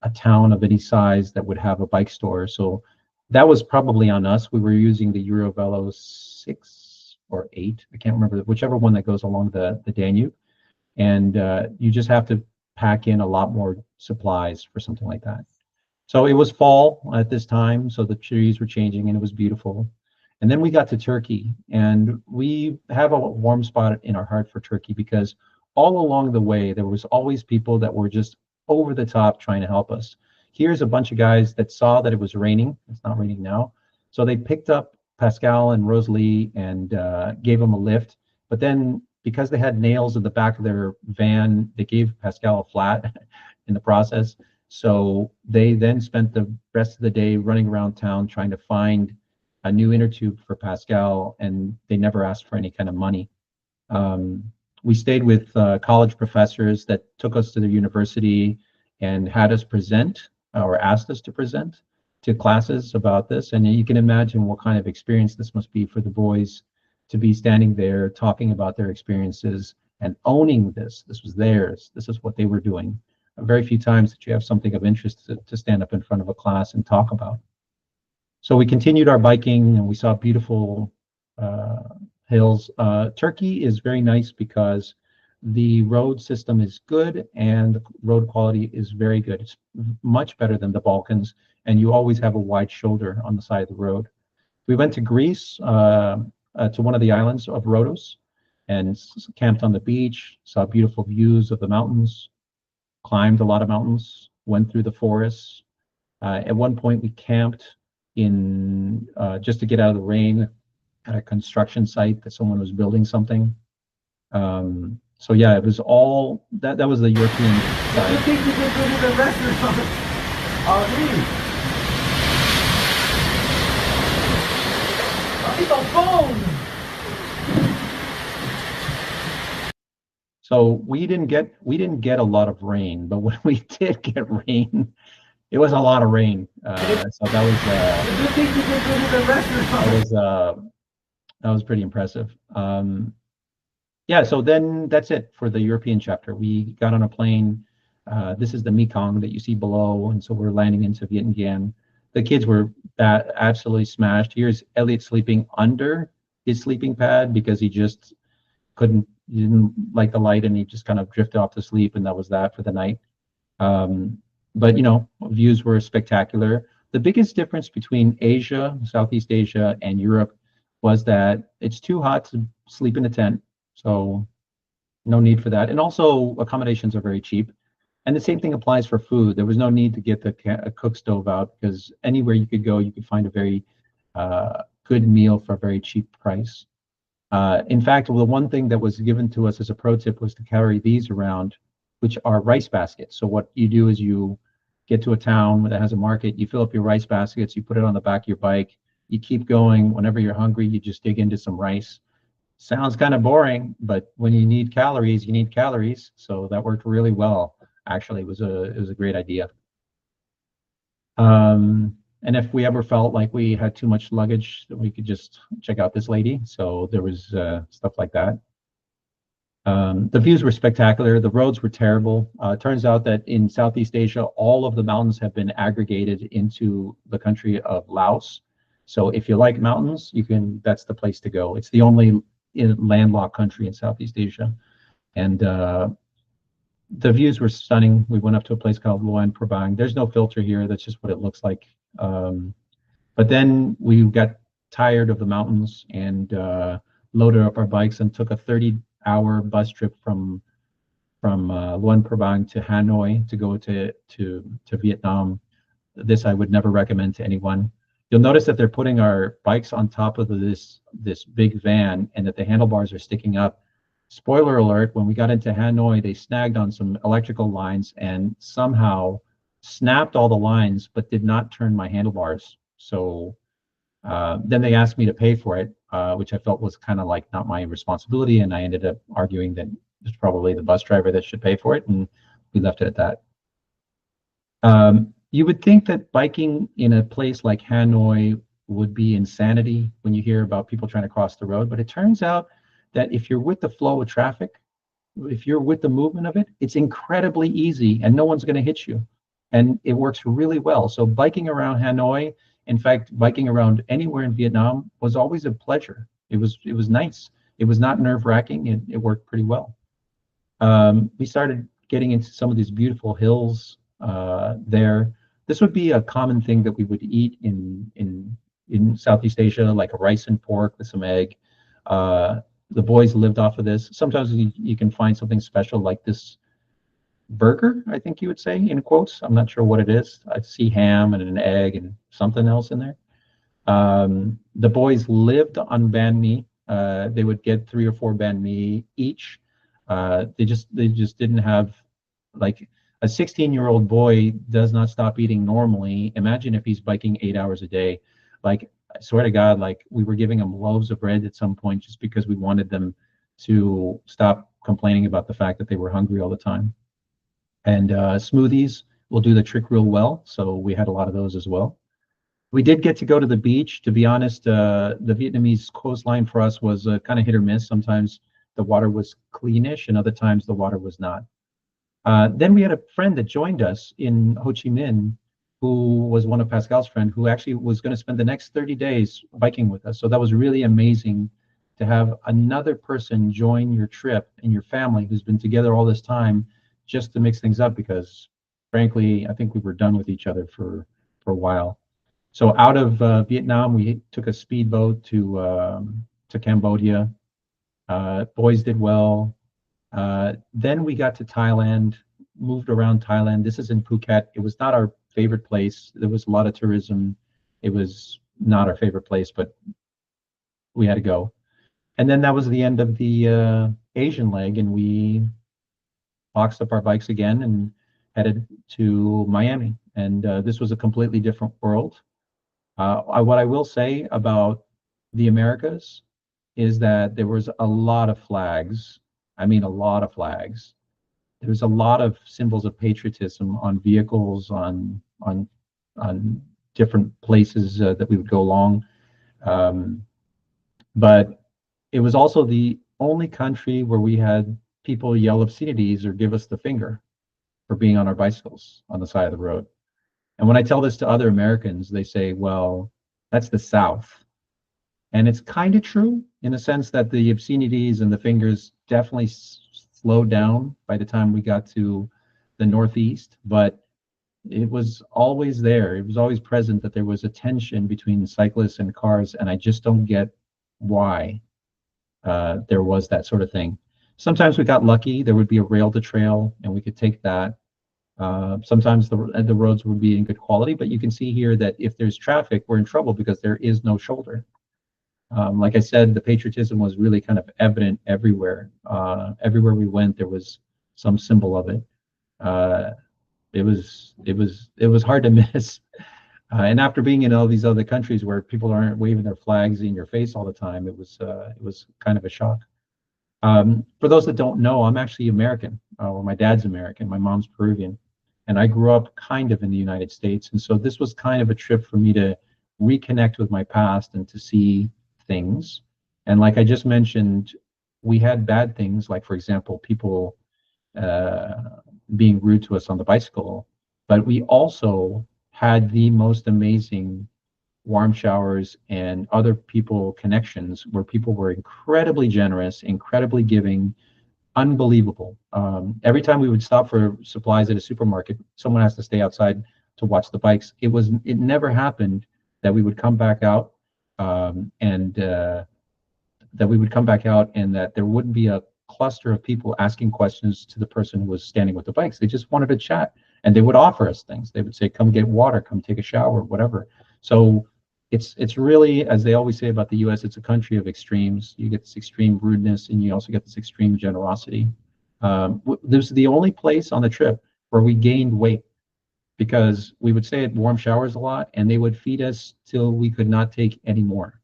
a town of any size that would have a bike store. So that was probably on us. We were using the Eurovelo 6 or 8, I can't remember, whichever one that goes along the Danube. And you just have to pack in a lot more supplies for something like that. So it was fall at this time, so the trees were changing and it was beautiful. And then we got to Turkey, and we have a warm spot in our heart for Turkey because all along the way, there was always people that were just over the top trying to help us. Here's a bunch of guys that saw that it was raining. It's not raining now. So they picked up Pascal and Rosalie and gave them a lift. But then because they had nails in the back of their van, they gave Pascal a flat in the process. So they then spent the rest of the day running around town trying to find a new inner tube for Pascal, and they never asked for any kind of money. We stayed with college professors that took us to the university and had us present or asked us to present to classes about this. And you can imagine what kind of experience this must be for the boys to be standing there talking about their experiences and owning this. This was theirs. This is what they were doing. Very few times that you have something of interest to stand up in front of a class and talk about. So we continued our biking and we saw beautiful hills. Turkey is very nice because the road system is good and the road quality is very good. It's much better than the Balkans, and you always have a wide shoulder on the side of the road. We went to Greece, to one of the islands of Rhodos, and camped on the beach, saw beautiful views of the mountains, climbed a lot of mountains, went through the forests. At one point we camped in just to get out of the rain at a construction site that someone was building something. So yeah, it was all that was the European side. I think you could go to the restaurant. So we didn't get a lot of rain, but when we did get rain, it was a lot of rain. So that was pretty impressive. Yeah, so then that's it for the European chapter. We got on a plane. This is the Mekong that you see below, and so we're landing into Vietnam. The kids were absolutely smashed. Here's Elliot sleeping under his sleeping pad because he just he didn't like the light, and he just kind of drifted off to sleep, and that was that for the night. But you know, views were spectacular. The biggest difference between Asia, Southeast Asia, and Europe was that it's too hot to sleep in a tent, so no need for that. And also accommodations are very cheap. And the same thing applies for food. There was no need to get a cook stove out because anywhere you could go, you could find a very good meal for a very cheap price. In fact, the one thing that was given to us as a pro tip was to carry these around, which are rice baskets. So what you do is you get to a town that has a market, you fill up your rice baskets, you put it on the back of your bike, you keep going. Whenever you're hungry, you just dig into some rice. Sounds kind of boring, but when you need calories, you need calories. So that worked really well. Actually, it was a great idea. And if we ever felt like we had too much luggage, we could just check out this lady. So there was stuff like that. The views were spectacular. The roads were terrible. Turns out that in Southeast Asia, all of the mountains have been aggregated into the country of Laos. So if you like mountains, that's the place to go. It's the only landlocked country in Southeast Asia. And the views were stunning. We went up to a place called Luang Prabang. There's no filter here. That's just what it looks like. But then we got tired of the mountains and loaded up our bikes and took a 30-hour bus trip from Luang Prabang to Hanoi to go to Vietnam. This I would never recommend to anyone. You'll notice that they're putting our bikes on top of this big van and that the handlebars are sticking up. Spoiler alert, when we got into Hanoi, they snagged on some electrical lines and somehow snapped all the lines, but did not turn my handlebars. So then they asked me to pay for it. which I felt was kind of like not my responsibility. And I ended up arguing that it's probably the bus driver that should pay for it. And we left it at that. You would think that biking in a place like Hanoi would be insanity when you hear about people trying to cross the road. But it turns out that if you're with the flow of traffic, if you're with the movement of it, it's incredibly easy and no one's going to hit you. And it works really well. So biking around Hanoi, in fact, biking around anywhere in Vietnam was always a pleasure. It was nice. It was not nerve-wracking. It worked pretty well. We started getting into some of these beautiful hills there. This would be a common thing that we would eat in Southeast Asia, like a rice and pork with some egg. The boys lived off of this. Sometimes you can find something special like this burger, I think you would say, in quotes. I'm not sure what it is. I see ham and an egg and something else in there. The boys lived on banh mi. They would get 3 or 4 banh mi each. They just didn't have, like, a 16-year-old boy does not stop eating normally. Imagine if he's biking 8 hours a day. Like, I swear to God, like, we were giving them loaves of bread at some point just because we wanted them to stop complaining about the fact that they were hungry all the time. And smoothies will do the trick real well. So we had a lot of those as well. We did get to go to the beach. To be honest, the Vietnamese coastline for us was kind of hit or miss. Sometimes the water was cleanish and other times the water was not. Then we had a friend that joined us in Ho Chi Minh, who was one of Pascal's friends, who actually was going to spend the next 30 days biking with us. So that was really amazing to have another person join your trip and your family who's been together all this time just to mix things up, because frankly, I think we were done with each other for a while. So out of Vietnam, we took a speedboat to Cambodia. Boys did well. Then we got to Thailand, moved around Thailand. This is in Phuket. It was not our favorite place. There was a lot of tourism. It was not our favorite place, but we had to go. And then that was the end of the Asian leg, and we boxed up our bikes again and headed to Miami. And this was a completely different world. What I will say about the Americas is that there was a lot of flags. I mean, a lot of flags. There's a lot of symbols of patriotism on vehicles, on different places that we would go along. But it was also the only country where we had people yell obscenities or give us the finger for being on our bicycles on the side of the road. And when I tell this to other Americans, they say, well, that's the South. And it's kind of true in a sense that the obscenities and the fingers definitely slowed down by the time we got to the Northeast, but it was always there. It was always present that there was a tension between cyclists and cars, and I just don't get why there was that sort of thing. Sometimes we got lucky. There would be a rail to trail, and we could take that. Sometimes the roads would be in good quality, but you can see here that if there's traffic, we're in trouble because there is no shoulder. Like I said, the patriotism was really kind of evident everywhere. Everywhere we went, there was some symbol of it. It was hard to miss. And after being in all these other countries where people aren't waving their flags in your face all the time, it was kind of a shock. For those that don't know, I'm actually American. Well, my dad's American, my mom's Peruvian, and I grew up kind of in the United States. And so this was kind of a trip for me to reconnect with my past and to see things. And like I just mentioned, we had bad things, like, for example, people being rude to us on the bicycle, but we also had the most amazing warm showers and other people connections where people were incredibly generous, incredibly giving, unbelievable. Every time we would stop for supplies at a supermarket, someone has to stay outside to watch the bikes. It never happened that we would come back out and that there wouldn't be a cluster of people asking questions to the person who was standing with the bikes. They just wanted to chat, and they would offer us things. They would say, come get water, come take a shower, whatever. So it's really, as they always say about the US, it's a country of extremes. You get this extreme rudeness, and you also get this extreme generosity. This is the only place on the trip where we gained weight, because we would stay at warm showers a lot, and they would feed us till we could not take any more.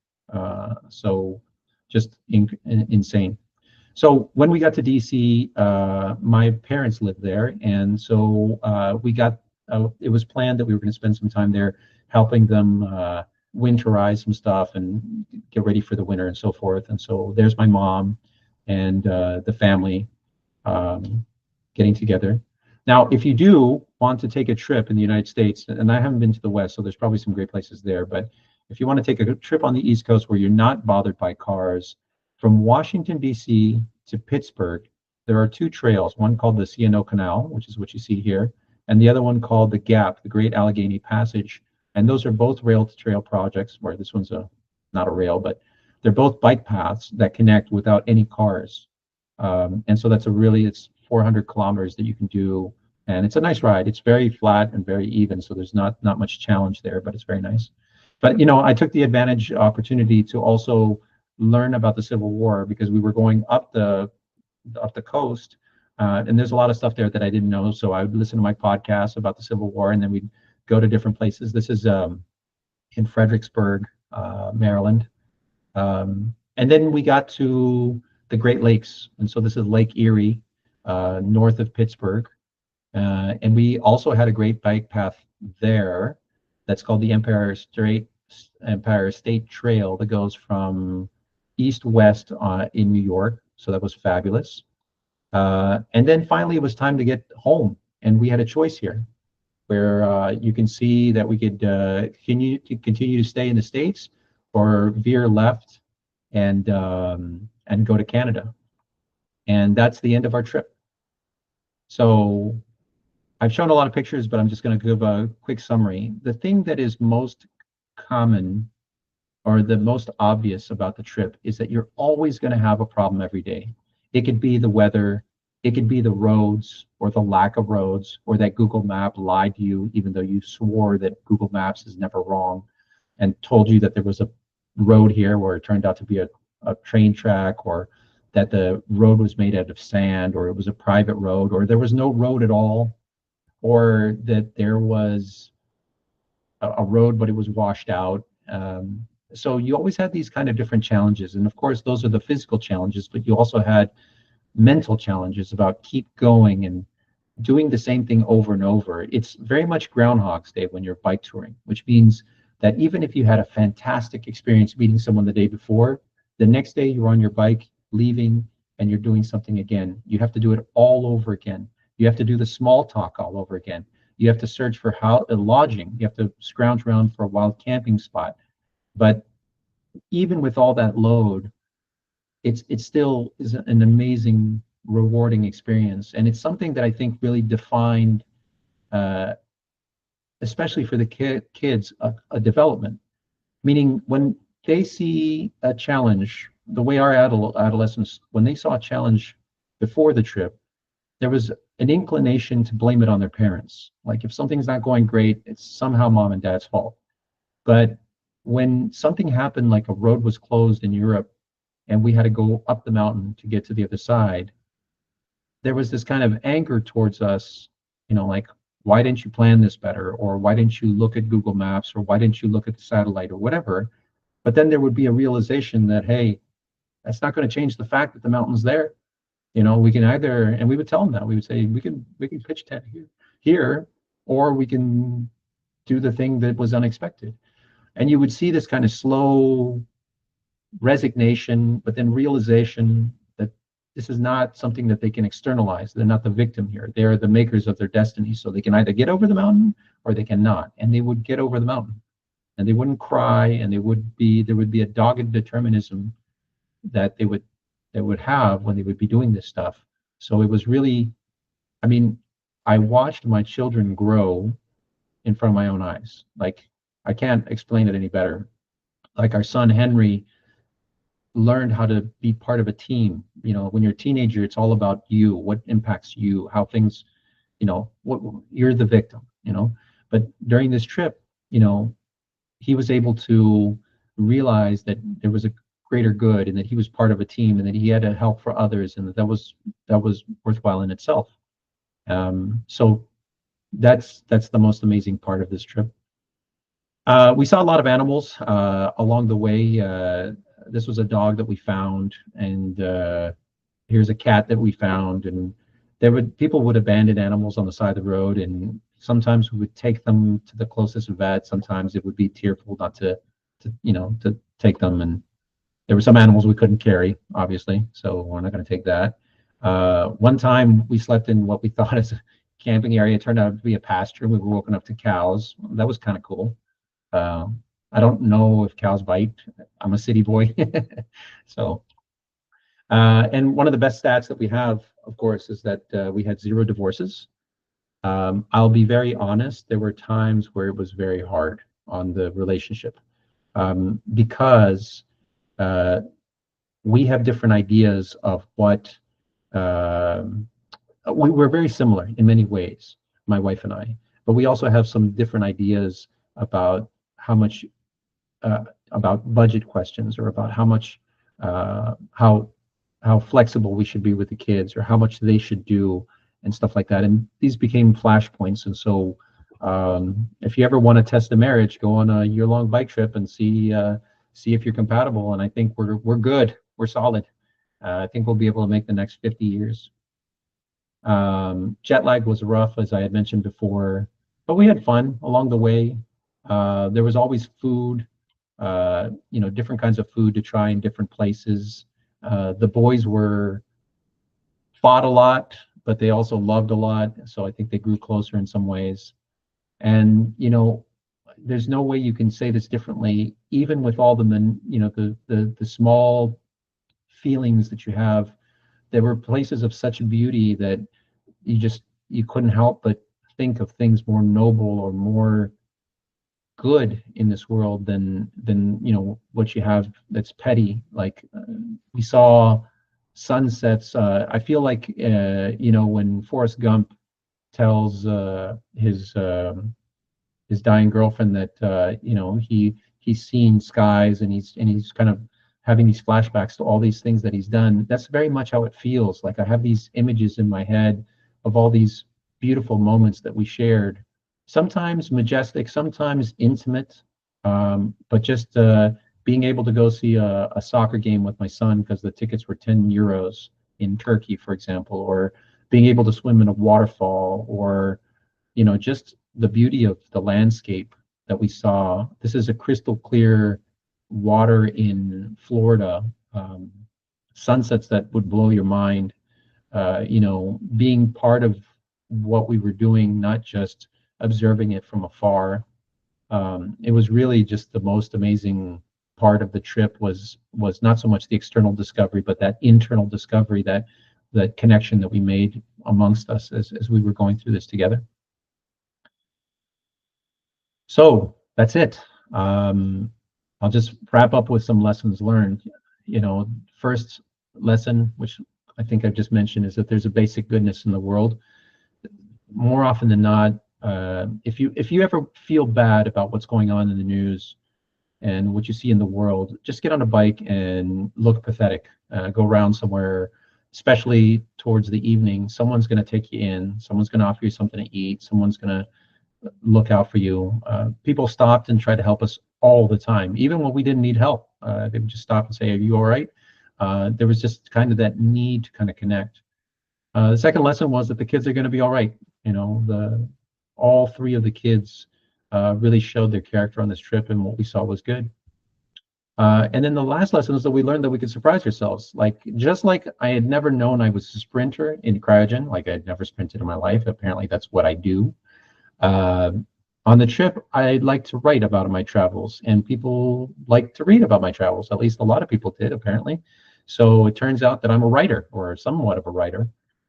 So just insane. So when we got to DC, my parents lived there, and so we got. It was planned that we were going to spend some time there, helping them winterize some stuff and get ready for the winter and so forth. And so there's my mom and the family getting together. Now, if you do want to take a trip in the United States, and I haven't been to the West, so there's probably some great places there, but if you want to take a trip on the East Coast where you're not bothered by cars, from Washington, D.C. to Pittsburgh, there are two trails, one called the C&O Canal, which is what you see here, and the other one called the GAP, the Great Allegheny Passage. And those are both rail to trail projects, where this one's not a rail, but they're both bike paths that connect without any cars. And so it's 400 kilometers that you can do, and it's a nice ride. It's very flat and very even, so there's not much challenge there, but it's very nice. But I took the opportunity to also learn about the Civil War, because we were going up the coast, and there's a lot of stuff there that I didn't know. So I would listen to my podcasts about the Civil War, and then we'd go to different places. This is in Fredericksburg, Maryland, and then we got to the Great Lakes, and so this is Lake Erie, north of Pittsburgh, and we also had a great bike path there that's called the Empire State Trail that goes from east-west in New York. So that was fabulous. And then finally, it was time to get home, and we had a choice here, where you can see that we could continue to stay in the States or veer left and go to Canada. And that's the end of our trip. So I've shown a lot of pictures, but I'm just going to give a quick summary. The thing that is most common, or the most obvious about the trip, is that you're always going to have a problem every day. It could be the weather, it could be the roads or the lack of roads, or that Google Map lied to you, even though you swore that Google Maps is never wrong, and told you that there was a road here where it turned out to be a train track, or that the road was made out of sand, or it was a private road, or there was no road at all, or that there was a road but it was washed out. So you always had these kind of different challenges, and of course those are the physical challenges, but you also had mental challenges about keep going and doing the same thing over and over. It's very much Groundhog's Day when you're bike touring, which means that even if you had a fantastic experience meeting someone the day before, the next day you're on your bike leaving and you're doing something again. You have to do it all over again. You have to do the small talk all over again. You have to search for lodging. You have to scrounge around for a wild camping spot. But even with all that load, it still is an amazing, rewarding experience. And it's something that I think really defined, especially for the kids, a development. Meaning when they see a challenge, the way our adolescents, when they saw a challenge before the trip, there was an inclination to blame it on their parents. Like if something's not going great, it's somehow mom and dad's fault. But when something happened, like a road was closed in Europe and we had to go up the mountain to get to the other side, there was this kind of anger towards us, like, why didn't you plan this better? Or why didn't you look at Google Maps? Or why didn't you look at the satellite or whatever? But then there would be a realization that, hey, that's not going to change the fact that the mountain's there. We can either, and we would tell them that, we would say, we can pitch tent here, or we can do the thing that was unexpected. And you would see this kind of slow resignation, but then realization that this is not something that they can externalize. They're not the victim here. They're the makers of their destiny. So they can either get over the mountain or they cannot. And they would get over the mountain. And they wouldn't cry, and there would be a dogged determinism that they would have when they would be doing this stuff. So it was really, I watched my children grow in front of my own eyes. Like, I can't explain it any better. Like our son Henry learned how to be part of a team. When you're a teenager, it's all about you, what impacts you, how things, what you're the victim, But during this trip, he was able to realize that there was a greater good, and that he was part of a team, and that he had to help for others, and that was worthwhile in itself. So that's the most amazing part of this trip. We saw a lot of animals along the way. This was a dog that we found, and here's a cat that we found, and people would abandon animals on the side of the road, and sometimes we would take them to the closest vet. Sometimes it would be tearful not to take them, and there were some animals we couldn't carry, obviously, so we're not going to take that. One time we slept in what we thought is a camping area. It turned out to be a pasture. We were woken up to cows. That was kind of cool. Uh, I don't know if cows bite. I'm a city boy. So, and one of the best stats that we have, of course, is that we had 0 divorces. I'll be very honest, there were times where it was very hard on the relationship because we have different ideas of what we're very similar in many ways, my wife and I, but we also have some different ideas about how much about budget questions, or about how much how flexible we should be with the kids, or how much they should do, and stuff like that. And these became flashpoints. And so if you ever want to test a marriage, go on a year-long bike trip and see if you're compatible. And I think we're good. We're solid. I think we'll be able to make the next 50 years. Jet lag was rough, as I had mentioned before, but we had fun along the way. There was always food, different kinds of food to try in different places. The boys fought a lot, but they also loved a lot. So I think they grew closer in some ways. And, there's no way you can say this differently, even with all the small feelings that you have. There were places of such beauty that you couldn't help but think of things more noble or more good in this world than what you have that's petty. Like we saw sunsets. I feel like when Forrest Gump tells his dying girlfriend that he's seen skies, and he's kind of having these flashbacks to all these things that he's done. That's very much how it feels. Like I have these images in my head of all these beautiful moments that we shared, sometimes majestic, sometimes intimate, but just being able to go see a soccer game with my son because the tickets were 10 euros in Turkey, for example, or being able to swim in a waterfall, or just the beauty of the landscape that we saw. This is a crystal clear water in Florida, sunsets that would blow your mind. Being part of what we were doing, not just observing it from afar. It was really just the most amazing part of the trip was not so much the external discovery, but that internal discovery, that connection that we made amongst us as we were going through this together. So that's it. I'll just wrap up with some lessons learned. First lesson, which I think I've just mentioned, is that there's a basic goodness in the world. More often than not, if you ever feel bad about what's going on in the news and what you see in the world, just get on a bike and look pathetic. Go around somewhere, especially towards the evening. Someone's going to take you in. Someone's going to offer you something to eat. Someone's going to look out for you. People stopped and tried to help us all the time, even when we didn't need help. They would just stop and say, "Are you all right?" There was just kind of that need to kind of connect. The second lesson was that the kids are going to be all right. All 3 of the kids really showed their character on this trip, and what we saw was good. And then the last lesson is that we learned that we could surprise ourselves. Just like I had never known I was a sprinter in CRYO-GEN, like I had never sprinted in my life. Apparently that's what I do. On the trip, I like to write about my travels, and people like to read about my travels. At least a lot of people did, apparently. So it turns out that I'm a writer, or somewhat of a writer.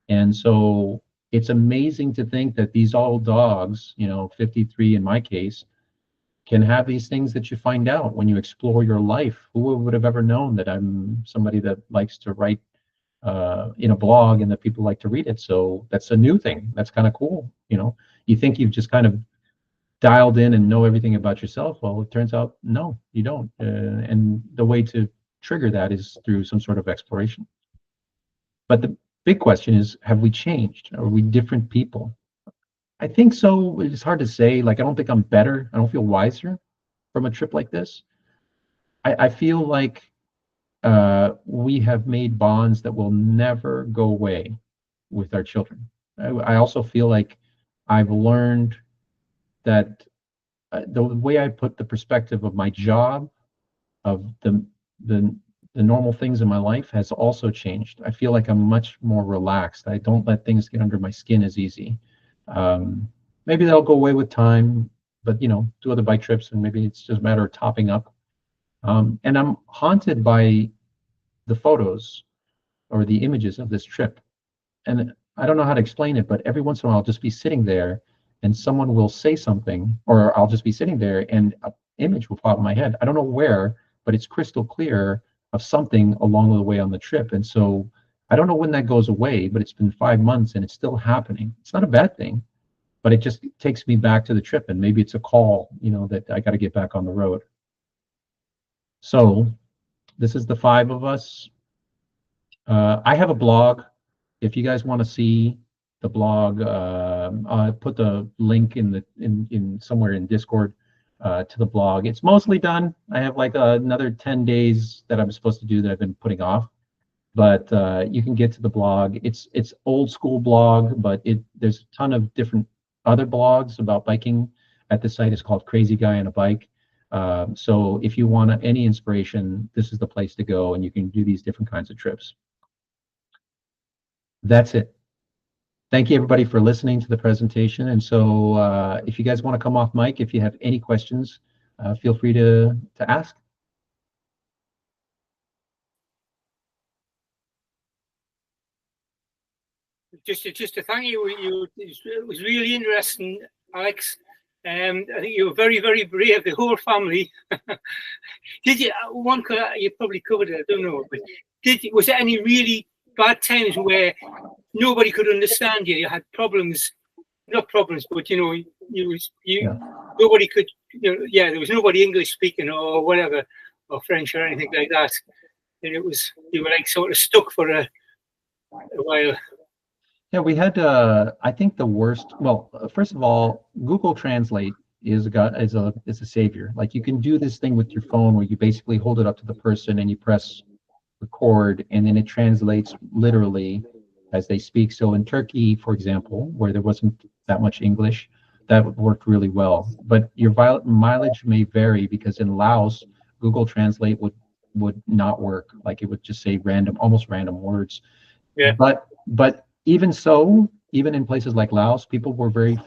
And so it's amazing to think that these old dogs, 53 in my case, can have these things that you find out when you explore your life. Who would have ever known that I'm somebody that likes to write in a blog and that people like to read it? So that's a new thing. That's kind of cool. You think you've just kind of dialed in and know everything about yourself. Well, it turns out, no, you don't. And the way to trigger that is through some sort of exploration. But the big question is, have we changed? Are we different people? I think so. It's hard to say. I don't think I'm better. I don't feel wiser. from a trip like this. I feel like we have made bonds that will never go away with our children. I also feel like I've learned that the way I put the perspective of my job, of the the normal things in my life has also changed. I feel like I'm much more relaxed. I don't let things get under my skin as easy. Maybe that'll go away with time, but do other bike trips and maybe it's just a matter of topping up. And I'm haunted by the photos or the images of this trip. And I don't know how to explain it, but every once in a while I'll just be sitting there and someone will say something, or I'll just be sitting there and an image will pop in my head. I don't know where, but it's crystal clear of something along the way on the trip. And so I don't know when that goes away, but it's been 5 months and it's still happening. It's not a bad thing, but it just takes me back to the trip, and maybe it's a call, that I got to get back on the road. So this is the 5 of us. I have a blog. If you guys want to see the blog, I'll put the link in somewhere in Discord to the blog. It's mostly done. I have like another 10 days that I'm supposed to do that I've been putting off, but you can get to the blog. It's old school blog, but there's a ton of different other blogs about biking at the site. It's called Crazy Guy on a Bike. So if you want any inspiration, this is the place to go, and you can do these different kinds of trips. That's it. Thank you, everybody, for listening to the presentation. And so if you guys want to come off mic, if you have any questions, feel free to ask. Just to thank you. It was really interesting, Alex. I think you were very, very brave, the whole family. Did you? You probably covered it. I don't know. But was there any really bad times where nobody could understand you? You had problems, not problems, but nobody could. There was nobody English speaking or whatever, or French or anything like that. And you were like sort of stuck for a while. Yeah, we had, I think the worst, well, first of all, Google Translate is a savior. Like, you can do this thing with your phone where you basically hold it up to the person and you press record, and then it translates literally as they speak. So in Turkey, for example, where there wasn't that much English, that worked really well. But your mileage may vary, because in Laos, Google Translate would not work. Like, it would just say almost random words. Yeah. But even so, even in places like Laos, people were very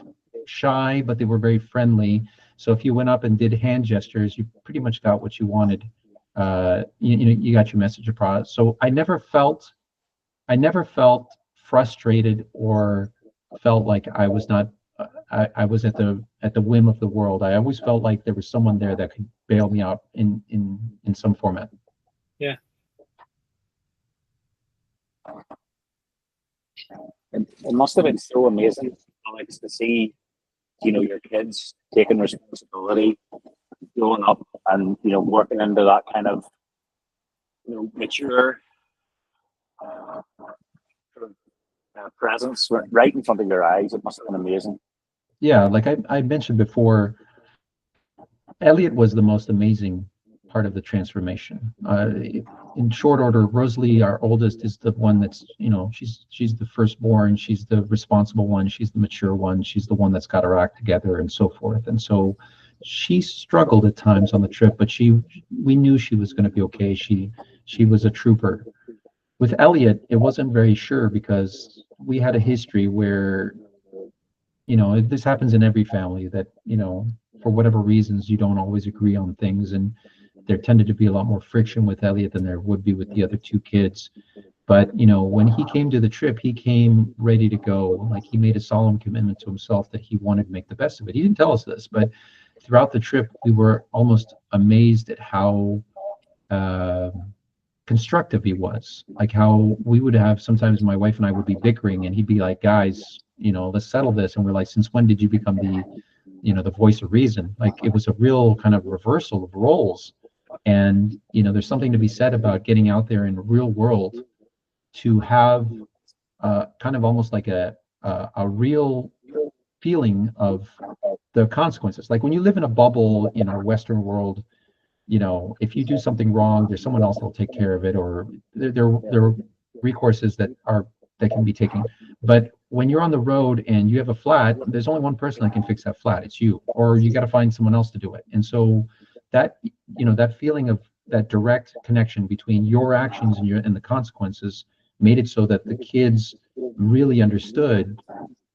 shy, but they were very friendly. So if you went up and did hand gestures, you pretty much got what you wanted. You got your message across. So I never felt frustrated or felt like I was not. I was at the whim of the world. I always felt like there was someone there that could bail me out in some format. Yeah. It must have been so amazing, Alex, to see, your kids taking responsibility, growing up, and working into that kind of mature presence right in front of your eyes. It must have been amazing. Yeah, like I mentioned before, Elliot was the most amazing part of the transformation. In short order, Rosalie, our oldest, is the one that's, she's the firstborn, she's the responsible one, she's the mature one, she's the one that's got her act together, and so forth. And so she struggled at times on the trip, but we knew she was going to be okay. She was a trooper. With Elliot, it wasn't very sure, because we had a history where, this happens in every family, that, for whatever reasons, you don't always agree on things, and there tended to be a lot more friction with Elliot than there would be with the other 2 kids. But when he came to the trip, he came ready to go. Like, he made a solemn commitment to himself that he wanted to make the best of it. He didn't tell us this, but throughout the trip, we were almost amazed at how constructive he was. Like, how we would have, sometimes my wife and I would be bickering, and he'd be like, guys, let's settle this. And we're like, since when did you become the voice of reason? Like, it was a real kind of reversal of roles. And there's something to be said about getting out there in the real world to have kind of almost like a real feeling of the consequences. Like when you live in a bubble in our Western world, you know, if you do something wrong, there's someone else that'll take care of it, or there are recourses that can be taken. But when you're on the road and you have a flat, there's only one person that can fix that flat. It's you, or you got to find someone else to do it. And so that, you know, that feeling of that direct connection between your actions and the consequences made it so that the kids really understood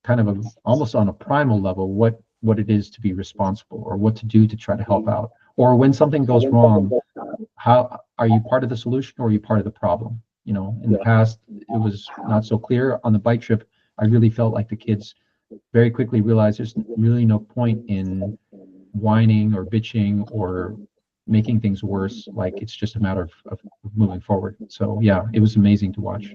kind of almost on a primal level what it is to be responsible, or what to do to try to help out, or when something goes wrong, how are you part of the solution or are you part of the problem? You know, in the past it was not so clear. On the bike trip, I really felt like the kids very quickly realized there's really no point in whining or bitching or making things worse. Like it's just a matter of moving forward. So yeah, it was amazing to watch.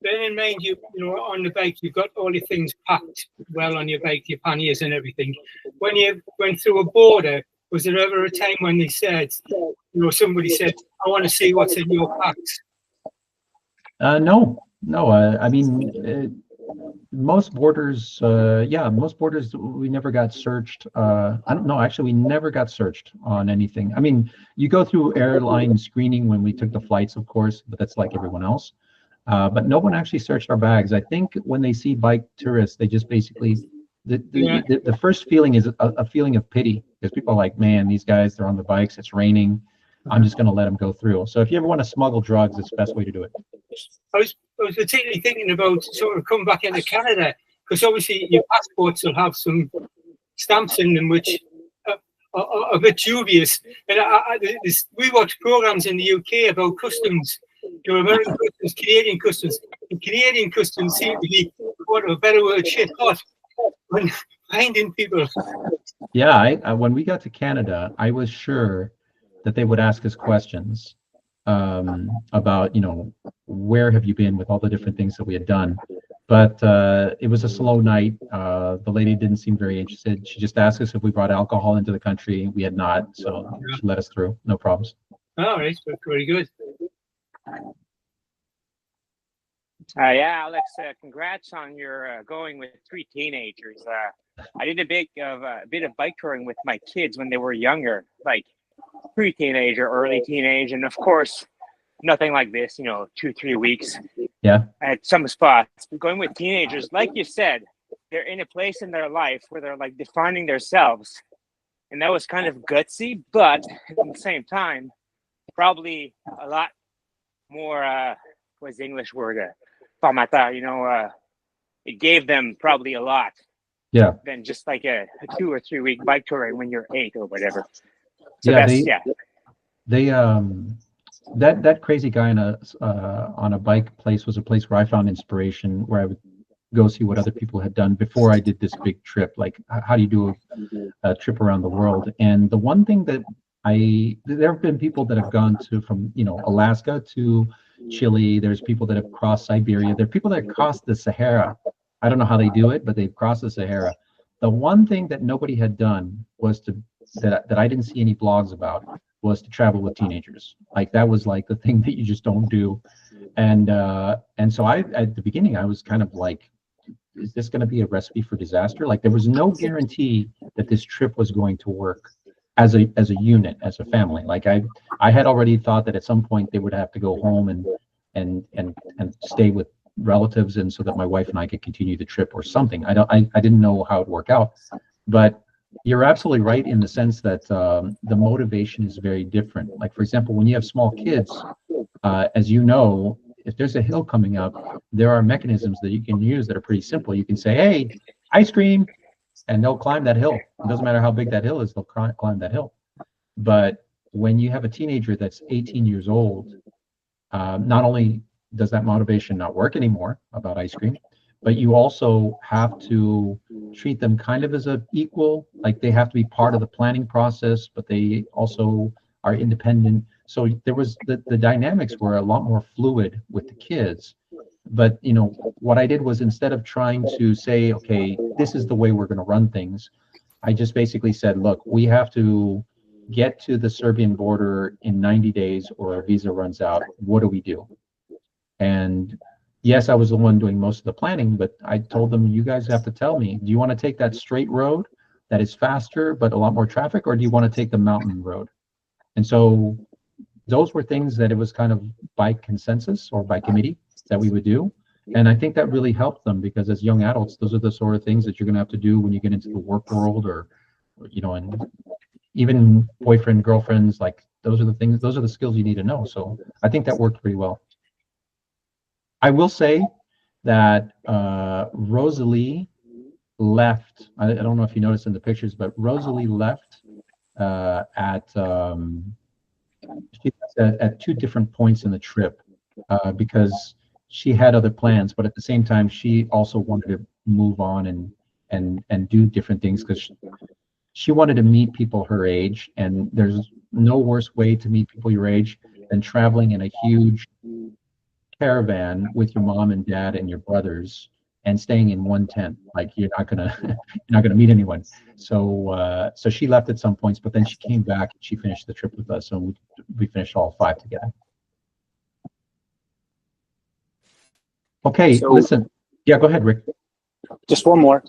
Bearing in mind, you know, on the bike, you've got all your things packed well on your bike, your panniers and everything. When you went through a border, was there ever a time when they said, you know, somebody said, I want to see what's in your packs? No. I mean, most borders, most borders, we never got searched. I don't know, actually, we never got searched on anything. I mean, you go through airline screening when we took the flights, of course, but that's like everyone else. But no one actually searched our bags. I think when they see bike tourists, they just basically, the first feeling is a feeling of pity, because people are like, man, these guys, they're on the bikes, it's raining, I'm just going to let them go through. So if you ever want to smuggle drugs, it's the best way to do it. I was particularly thinking about sort of coming back into Canada, because obviously your passports will have some stamps in them which are a bit dubious. And we watch programs in the UK about customs, you know, American customs, Canadian customs. And Canadian customs seem to be, what a better word, shit hot when finding people. Yeah, when we got to Canada, I was sure that they would ask us questions about, you know, where have you been with all the different things that we had done. But it was a slow night. The lady didn't seem very interested. She just asked us if we brought alcohol into the country. We had not, so she let us through. No problems. All right, very good. Yeah, Alex, congrats on your going with 3 teenagers. I did a bit of bike touring with my kids when they were younger, like pre-teenager, early teenage, and of course, nothing like this, you know, 2-3 weeks. Yeah. At some spots. But going with teenagers, like you said, they're in a place in their life where they're like defining themselves, and that was kind of gutsy, but at the same time, probably a lot more. What's the English word? Formateur, you know, it gave them probably a lot. Yeah. Than just like a 2 or 3 week bike touring when you're 8 or whatever. So yeah, they that crazy guy on a bike place was a place where I found inspiration, where I would go see what other people had done before I did this big trip. Like, how do you do a trip around the world? And the one thing that there have been people that have gone from, you know, Alaska to Chile. There's people that have crossed Siberia. There are people that have crossed the Sahara. I don't know how they do it, but they've crossed the Sahara. The one thing that nobody had done was that I didn't see any blogs about, was to travel with teenagers. Like, that was like the thing that you just don't do. And so at the beginning, I was kind of like, is this going to be a recipe for disaster? Like, there was no guarantee that this trip was going to work as a unit, as a family. Like, I had already thought that at some point they would have to go home and stay with relatives, and so that my wife and I could continue the trip or something. I didn't know how it would work out. But you're absolutely right in the sense that the motivation is very different. Like, for example, when you have small kids, as you know, if there's a hill coming up, there are mechanisms that you can use that are pretty simple. You can say, hey, ice cream, and they'll climb that hill. It doesn't matter how big that hill is, they'll climb that hill. But when you have a teenager that's 18 years old, not only does that motivation not work anymore about ice cream, but you also have to treat them kind of as an equal. Like, they have to be part of the planning process, but they also are independent. So there was the dynamics were a lot more fluid with the kids. But, you know, what I did was, instead of trying to say, okay, this is the way we're going to run things, I just basically said, look, we have to get to the Serbian border in 90 days or our visa runs out. What do we do? And, yes, I was the one doing most of the planning, but I told them, you guys have to tell me, do you want to take that straight road that is faster but a lot more traffic, or do you want to take the mountain road? And so those were things that it was kind of by consensus or by committee that we would do. And I think that really helped them, because as young adults, those are the sort of things that you're going to have to do when you get into the work world, or and even boyfriend, girlfriends, like those are the things, those are the skills you need to know. So I think that worked pretty well. I will say that Rosalie left. I don't know if you noticed in the pictures, but Rosalie left at 2 different points in the trip because she had other plans, but at the same time she also wanted to move on and do different things, because she wanted to meet people her age, and there's no worse way to meet people your age than traveling in a huge caravan with your mom and dad and your brothers and staying in one tent. Like, you're not gonna meet anyone. So so she left at some points, but then she came back and she finished the trip with us, so we finished all 5 together. Okay, so, listen. Yeah, go ahead, Rick. Just one more.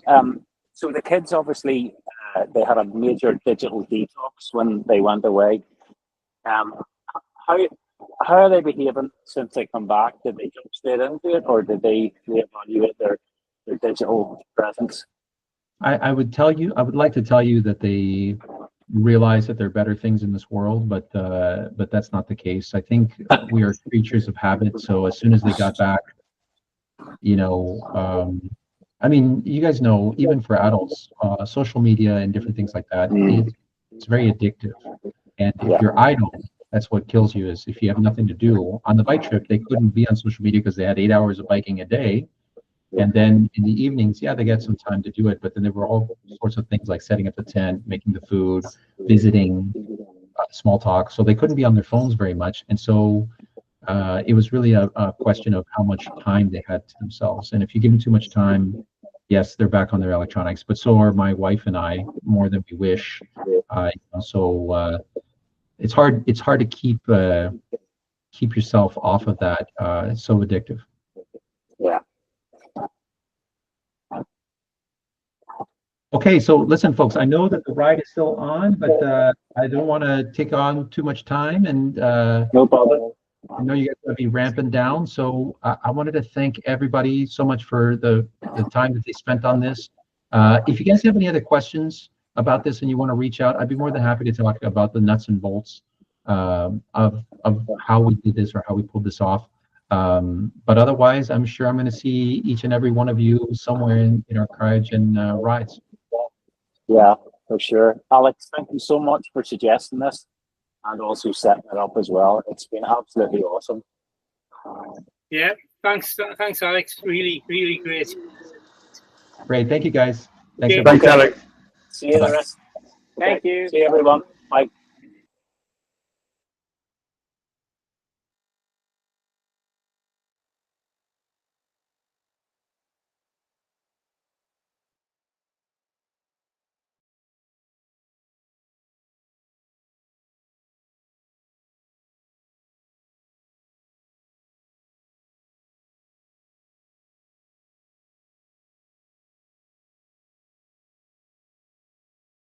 So the kids, obviously, they had a major digital detox when they went away. How are they behaving since they come back? Did they jump straight into it, or did they reevaluate their digital presence? I would like to tell you that they realize that there are better things in this world, but that's not the case. I think we are creatures of habit. So as soon as they got back, I mean, you guys know, even for adults, social media and different things like that, it's very addictive. And if you're idle, that's what kills you. Is if you have nothing to do. On the bike trip, they couldn't be on social media because they had 8 hours of biking a day. And then in the evenings, yeah, they got some time to do it, but then there were all sorts of things like setting up the tent, making the food, visiting, small talk. So they couldn't be on their phones very much. And so it was really a question of how much time they had to themselves. And if you give them too much time, yes, they're back on their electronics, but so are my wife and I, more than we wish. So it's hard to keep yourself off of that. It's so addictive. Yeah. Okay, so listen, folks, I know that the ride is still on, but I don't want to take on too much time, and no problem. I know you guys are going to be ramping down, so I wanted to thank everybody so much for the time that they spent on this. If you guys have any other questions about this and you want to reach out, I'd be more than happy to talk about the nuts and bolts of how we did this or how we pulled this off. But otherwise, I'm sure I'm going to see each and every one of you somewhere in our CRYO-GEN rides. Yeah, for sure. Alex, thank you so much for suggesting this and also setting it up as well. It's been absolutely awesome. Yeah, thanks, Alex. Really, really great. Great, thank you guys. Thanks, Thanks, Alex. See you the rest. Thank you. See you, everyone. Bye.